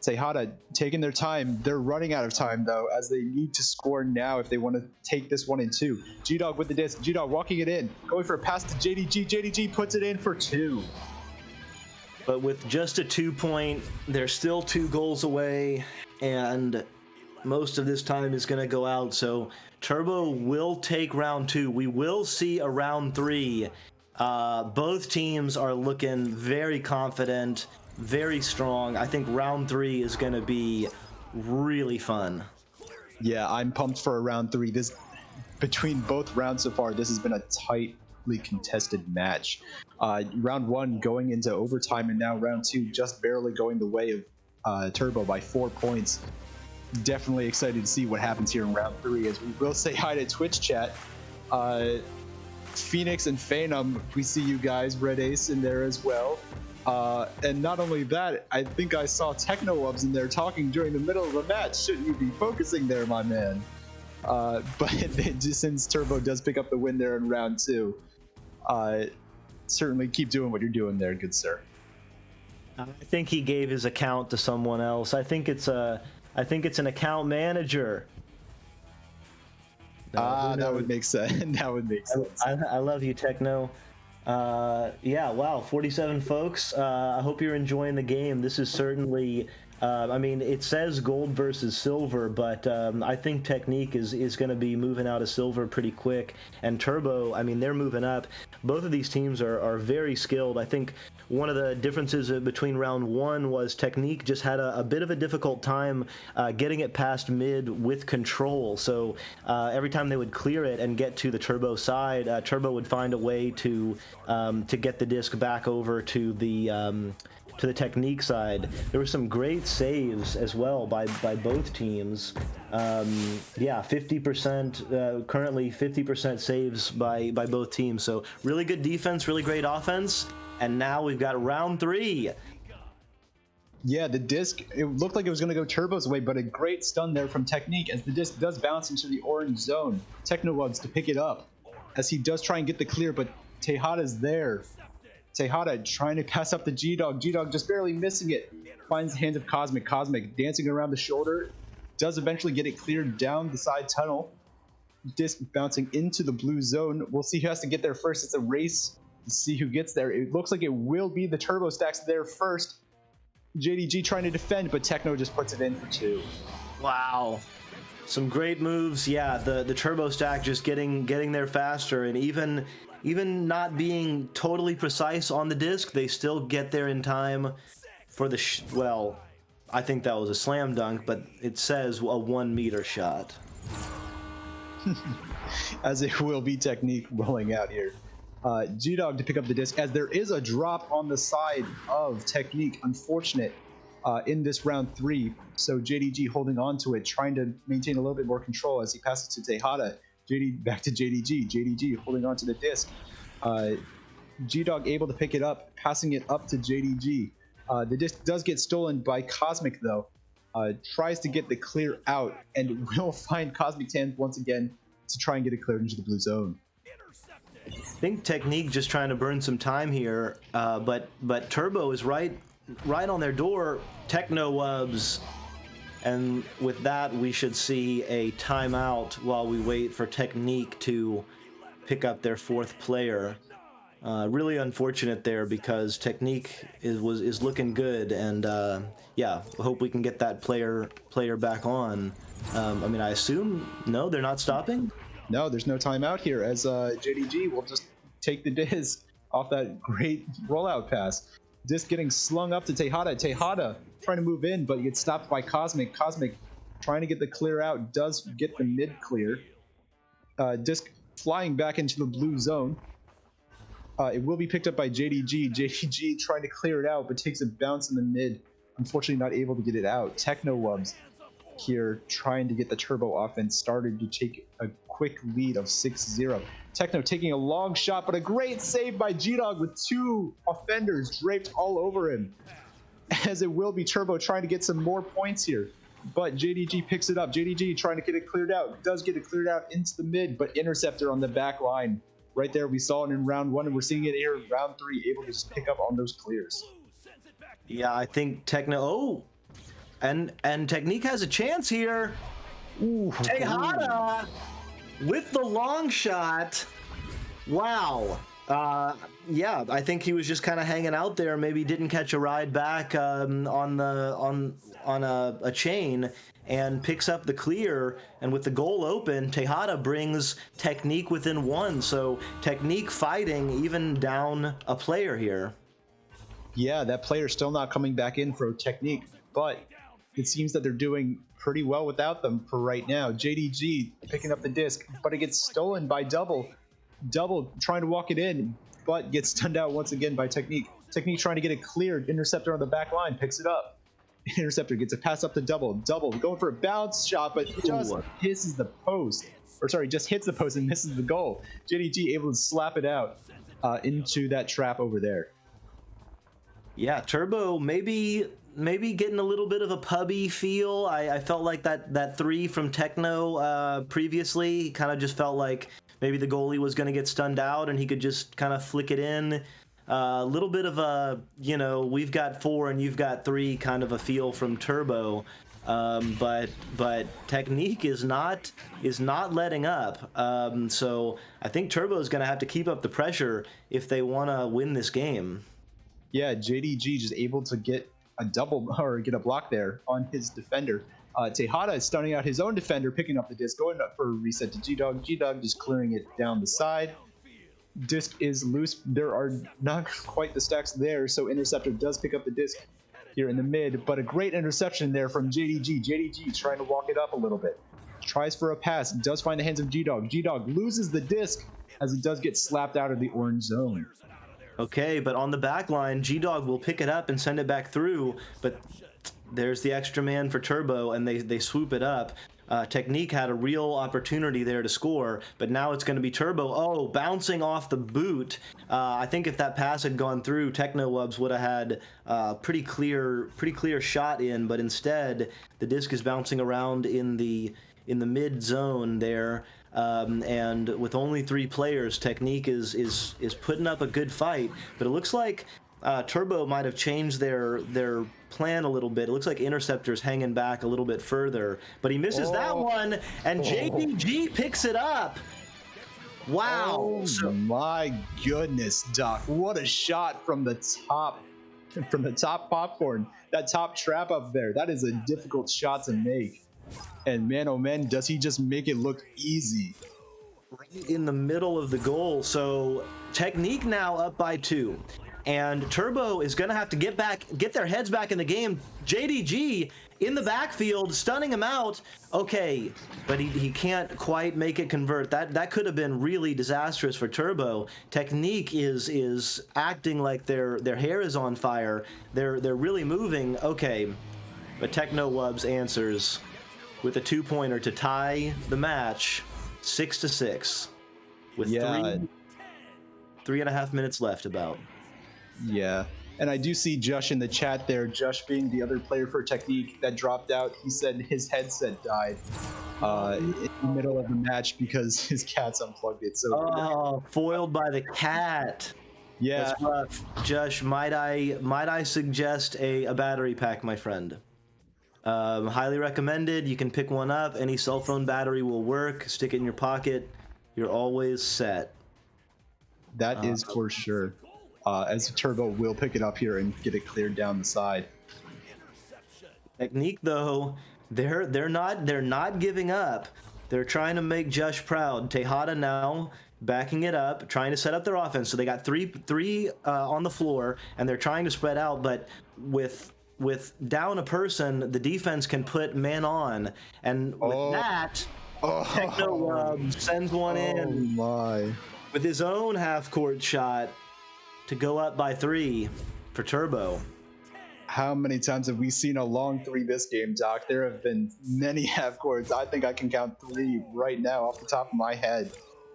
Tejada taking their time. They're running out of time, though, as they need to score now if they want to take this 1 and 2. G-Dog with the disc. G-Dog walking it in. Going for a pass to JDG. JDG puts it in for 2. But with just a 2-point, they're still 2 goals away, and most of this time is going to go out. So Turbo will take round 2. We will see a round 3. Both teams are looking very confident, very strong. I think round 3 is going to be really fun. Yeah, I'm pumped for a round 3. This, between both rounds so far, this has been a tightly contested match. Round 1 going into overtime, and now round 2 just barely going the way of Turbo by 4 points. Definitely excited to see what happens here in round 3, as we will say hi to Twitch chat. Phoenix and Phantom, we see you guys. Red Ace in there as well. And not only that, I think I saw Techno-Ubs in there talking during the middle of the match. Shouldn't you be focusing there, my man? But since Turbo does pick up the win there in round 2, certainly keep doing what you're doing there, good sir. I think he gave his account to someone else. I think it's an account manager. That would make sense. That would make sense. I love you, Techno. Yeah, wow, 47 folks. I hope you're enjoying the game. This is certainly, I mean, it says gold versus silver, but I think Technique is going to be moving out of silver pretty quick. And Turbo, I mean, they're moving up. Both of these teams are very skilled. I think one of the differences between round 1 was Technique just had a bit of a difficult time getting it past mid with control. So every time they would clear it and get to the Turbo side, Turbo would find a way to get the disc back over to the Technique side. There were some great saves as well by both teams. Yeah, 50%, currently 50% saves by both teams. So really good defense, really great offense. And now we've got round 3. Yeah, the disc, it looked like it was going to go Turbo's way, but a great stun there from Technique as the disc does bounce into the orange zone. Techno-Wubs to pick it up as he does try and get the clear, but Tejada's there. Tejada trying to pass up the G-Dog. G-Dog just barely missing it. Finds the hands of Cosmic. Cosmic dancing around the shoulder. Does eventually get it cleared down the side tunnel. Disc bouncing into the blue zone. We'll see who has to get there first. It's a race to see who gets there. It looks like it will be the Turbo Stacks there first. JDG trying to defend, but Techno just puts it in for 2. Wow. Some great moves. Yeah, the Turbo Stack just getting there faster, and even not being totally precise on the disc, they still get there in time for the well, I think that was a slam dunk, but it says a 1 meter shot. As it will be Technique rolling out here. G-Dog to pick up the disc, as there is a drop on the side of Technique. Unfortunate in this round 3. So JDG holding on to it, trying to maintain a little bit more control as he passes to Tejada. Back to JDG. JDG holding on to the disc. G-Dog able to pick it up, passing it up to JDG. The disc does get stolen by Cosmic, though. Tries to get the clear out, and will find Cosmic's hand once again to try and get it cleared into the blue zone. I think Technique just trying to burn some time here, but Turbo is right on their door. Techno-Wubs, and with that we should see a timeout while we wait for Technique to pick up their 4th player. Really unfortunate there, because Technique is looking good, and yeah, hope we can get that player back on. I mean, I assume no, they're not stopping. No, there's no timeout here, as JDG will just take the disc off that great rollout pass. Disc getting slung up to Tejada. Tejada trying to move in, but he gets stopped by Cosmic. Cosmic trying to get the clear out, does get the mid clear. Disc flying back into the blue zone. It will be picked up by JDG. JDG trying to clear it out, but takes a bounce in the mid. Unfortunately not able to get it out. Techno-Wubs here trying to get the Turbo offense started to take a quick lead of 6-0. Techno taking a long shot, but a great save by G-Dog with 2 offenders draped all over him. As it will be Turbo trying to get some more points here, but JDG picks it up. JDG trying to get it cleared out. Does get it cleared out into the mid, but Interceptor on the back line. Right there, we saw it in round 1, and we're seeing it here in round 3, able to just pick up on those clears. Yeah, I think Techno... Oh! And Technique has a chance here. Ooh. Tejada with the long shot. Wow. Yeah, I think he was just kind of hanging out there. Maybe didn't catch a ride back on a chain, and picks up the clear. And with the goal open, Tejada brings Technique within one. So Technique fighting even down a player here. Yeah, that player's still not coming back in for Technique, but it seems that they're doing pretty well without them for right now. JDG picking up the disc, but it gets stolen by Double. Double trying to walk it in, but gets stunned out once again by Technique. Technique trying to get it cleared. Interceptor on the back line picks it up. Interceptor gets a pass up to Double. Double going for a bounce shot, but just misses the post. Or sorry, just hits the post and misses the goal. JDG able to slap it out into that trap over there. Yeah, Turbo maybe getting a little bit of a pubby feel. I felt like that three from Techno previously kind of just felt like maybe the goalie was going to get stunned out and he could just kind of flick it in. A little bit of a, we've got 4 and you've got 3 kind of a feel from Turbo. But Technique is not letting up. So I think Turbo is going to have to keep up the pressure if they want to win this game. Yeah, JDG just able to get a double or get a block there on his defender. Tejada is stunning out his own defender, picking up the disc, going up for a reset to G-Dog. G-Dog just clearing it down the side. Disc is loose. There are not quite the stacks there, so Interceptor does pick up the disc here in the mid, but a great interception there from JDG. JDG trying to walk it up a little bit. Tries for a pass, does find the hands of G-Dog. G-Dog loses the disc as it does get slapped out of the orange zone. Okay, but on the back line, G-Dog will pick it up and send it back through, but there's the extra man for Turbo, and they swoop it up. Technique had a real opportunity there to score, but now it's going to be Turbo. Oh, bouncing off the boot. I think if that pass had gone through, Technowubs would have had pretty clear shot in, but instead the disc is bouncing around in the mid zone there. And with only 3 players, Technique is putting up a good fight, but it looks like Turbo might have changed their plan a little bit. It looks like Interceptor's hanging back a little bit further, but he misses that one, and JDG picks it up. Wow! Oh my goodness, Doc! What a shot from the top popcorn. That top trap up there. That is a difficult shot to make. And man, oh man, does he just make it look easy. Right in the middle of the goal. So Technique now up by 2. And Turbo is going to have to get their heads back in the game. JDG in the backfield, stunning him out. Okay, but he can't quite make it convert. That could have been really disastrous for Turbo. Technique is acting like their hair is on fire. They're really moving. Okay, but Technowubs answers with a 2-pointer to tie the match 6-6 with 3.5 minutes left about. Yeah, and I do see Josh in the chat there. Josh being the other player for Technique that dropped out. He said his headset died in the middle of the match because his cat's unplugged it. So foiled by the cat. Yeah, that's rough. Josh, might I suggest a battery pack, my friend? Highly recommended. You can pick one up. Any cell phone battery will work. Stick it in your pocket. You're always set. That is for sure. As Turbo will pick it up here and get it cleared down the side. Technique though, they're not giving up. They're trying to make Josh proud. Tejada now backing it up, trying to set up their offense. So they got three on the floor, and they're trying to spread out. But with down a person, the defense can put man on, and with that, Techno sends one in. My. With his own half-court shot to go up by 3 for Turbo. How many times have we seen a long 3 this game, Doc? There have been many half courts. I think I can count 3 right now off the top of my head.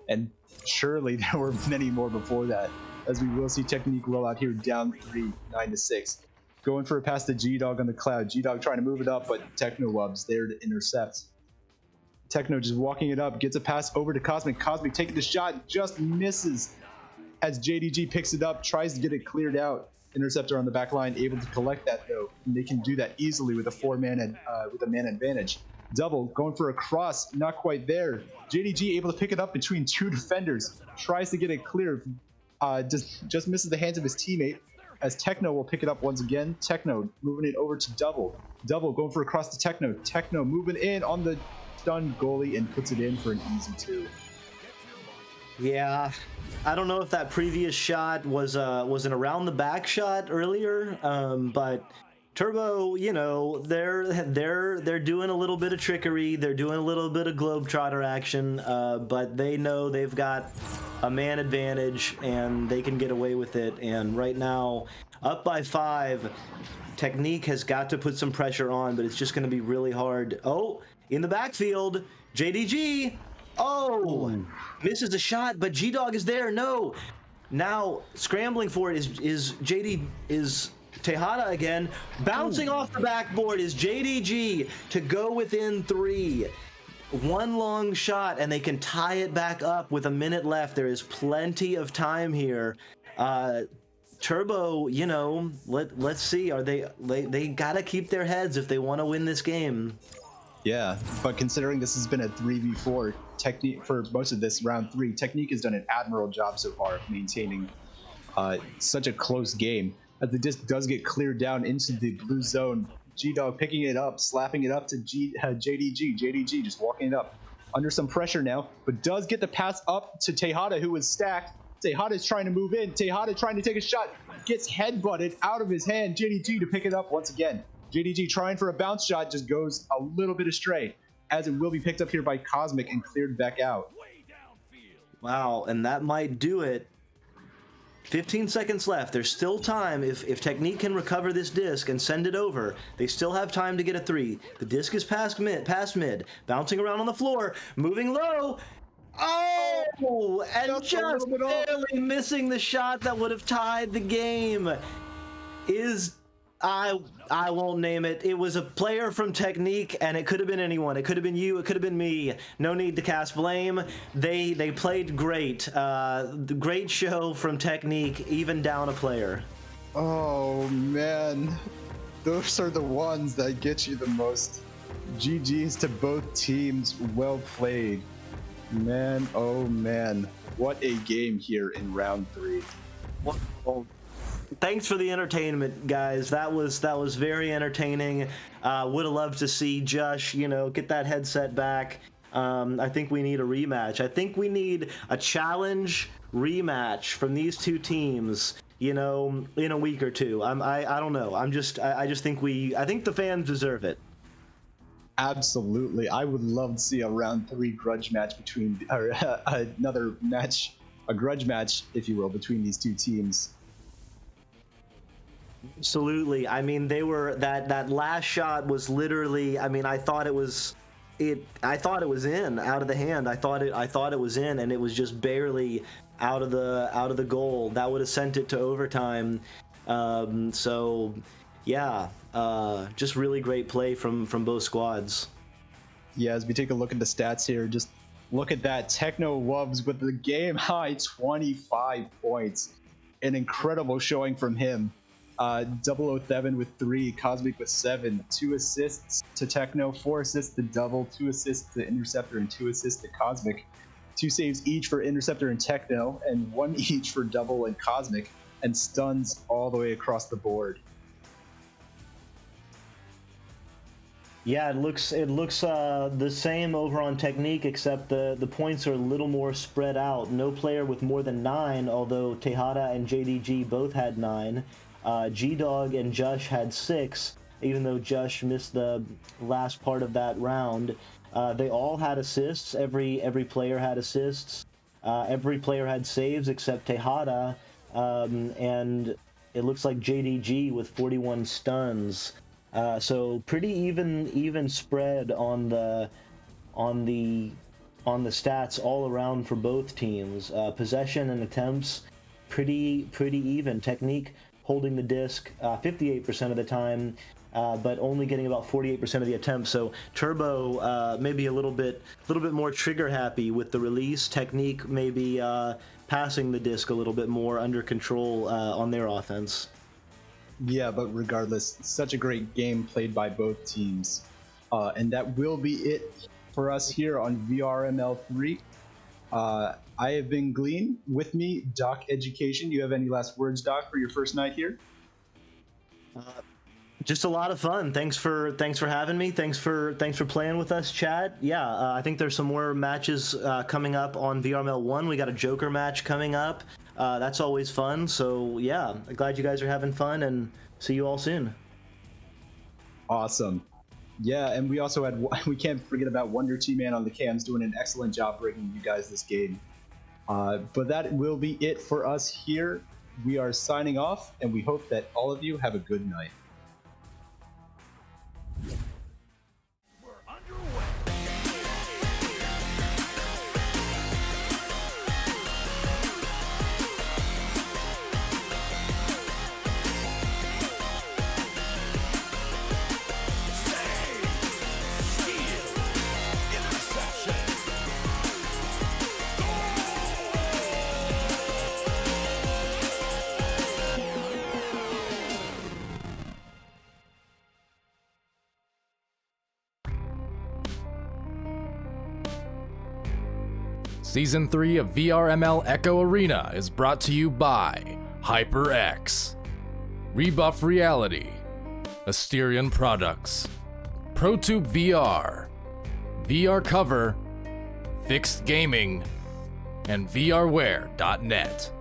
And surely there were many more before that, as we will see Technique roll out here down 3, 9-6. Going for a pass to G-Dog on the cloud. G-Dog trying to move it up, but Technowubs there to intercept. Techno just walking it up, gets a pass over to Cosmic. Cosmic taking the shot, just misses as JDG picks it up, tries to get it cleared out. Interceptor on the back line able to collect that though. And they can do that easily with a man advantage. Double going for a cross, not quite there. JDG able to pick it up between two defenders, tries to get it clear, just misses the hands of his teammate. As Techno will pick it up once again. Techno moving it over to Double. Double going for a cross to Techno. Techno moving in on the stunned goalie and puts it in for an easy 2. Yeah, I don't know if that previous shot was an around the back shot earlier, but Turbo, you know, they're doing a little bit of trickery, they're doing a little bit of globetrotter action, but they know they've got a man advantage and they can get away with it. And right now, up by 5, Technique has got to put some pressure on, but it's just going to be really hard. Oh, in the backfield, JDG. Oh, misses a shot, but G-Dog is there. No. Now scrambling for it is Tejada again. Bouncing off the backboard is JDG to go within 3. One long shot, and they can tie it back up with a minute left. There is plenty of time here. Turbo, you know, let's see. Are they gotta keep their heads if they want to win this game. Yeah, but considering this has been a 3v4 Technique for most of this round 3, Technique has done an admirable job so far of maintaining such a close game. As the disc does get cleared down into the blue zone, G-Dog picking it up, slapping it up to JDG. JDG just walking it up under some pressure now, but does get the pass up to Tejada, who was stacked. Tejada's trying to move in. Tejada trying to take a shot, gets headbutted out of his hand. JDG to pick it up once again. JDG trying for a bounce shot, just goes a little bit astray, as it will be picked up here by Cosmic and cleared back out. Wow, and that might do it. 15 seconds left. There's still time. If Technique can recover this disc and send it over, they still have time to get a 3. The disc is past mid, bouncing around on the floor, moving low. Oh, and just barely missing the shot that would have tied the game. I won't name it. It was a player from Technique, and it could have been anyone. It could have been you. It could have been me. No need to cast blame. They played great. Great show from Technique, even down a player. Oh man, those are the ones that get you the most. GG's to both teams. Well played, man. Oh man, what a game here in round 3. Well, thanks for the entertainment, guys. That was very entertaining. Would have loved to see Josh, you know, get that headset back. I think we need a rematch. I think we need a challenge rematch from these two teams, you know, in a week or two. I don't know. I just think I think the fans deserve it. Absolutely. I would love to see a round 3 grudge match between, or another match, a grudge match, if you will, between these two teams. Absolutely. I mean, they were that last shot was literally. I mean, I thought it was in out of the hand. I thought it was in, and it was just barely out of the goal. That would have sent it to overtime. So, yeah, just really great play from both squads. Yeah, as we take a look at the stats here, just look at that. Techno Wubs with the game high 25 points. An incredible showing from him. 007 with 3, Cosmic with 7, 2 assists to Techno, 4 assists to Double, 2 assists to Interceptor, and 2 assists to Cosmic. 2 saves each for Interceptor and Techno, and 1 each for Double and Cosmic, and stuns all the way across the board. Yeah, it looks the same over on Technique, except the points are a little more spread out. No player with more than 9, although Tejada and JDG both had 9. G-Dog and Jush had 6, even though Jush missed the last part of that round. They all had assists. Every player had assists. Every player had saves except Tejada, and it looks like JDG with 41 stuns. So pretty even spread on the stats all around for both teams. Possession and attempts, pretty even. Technique holding the disc 58% of the time, but only getting about 48% of the attempts. So Turbo maybe a little bit more trigger happy with the release. Technique maybe passing the disc a little bit more under control on their offense. Yeah, but regardless, such a great game played by both teams. And that will be it for us here on VRML 3. I have been Glean. With me, DocEducation. You have any last words, Doc, for your first night here? Just a lot of fun. Thanks for having me. Thanks for playing with us, Chad. Yeah, I think there's some more matches coming up on VRML 1. We got a Joker match coming up. That's always fun. So yeah, glad you guys are having fun, and see you all soon. Awesome. Yeah, and we also had, we can't forget about Wonder T-Man on the cams doing an excellent job bringing you guys this game. But that will be it for us here. We are signing off, and we hope that all of you have a good night. We're underway. Season 3 of VRML Echo Arena is brought to you by HyperX, Rebuff Reality, Asterion Products, ProTube VR, VR Cover, Fixed Gaming, and VRware.net.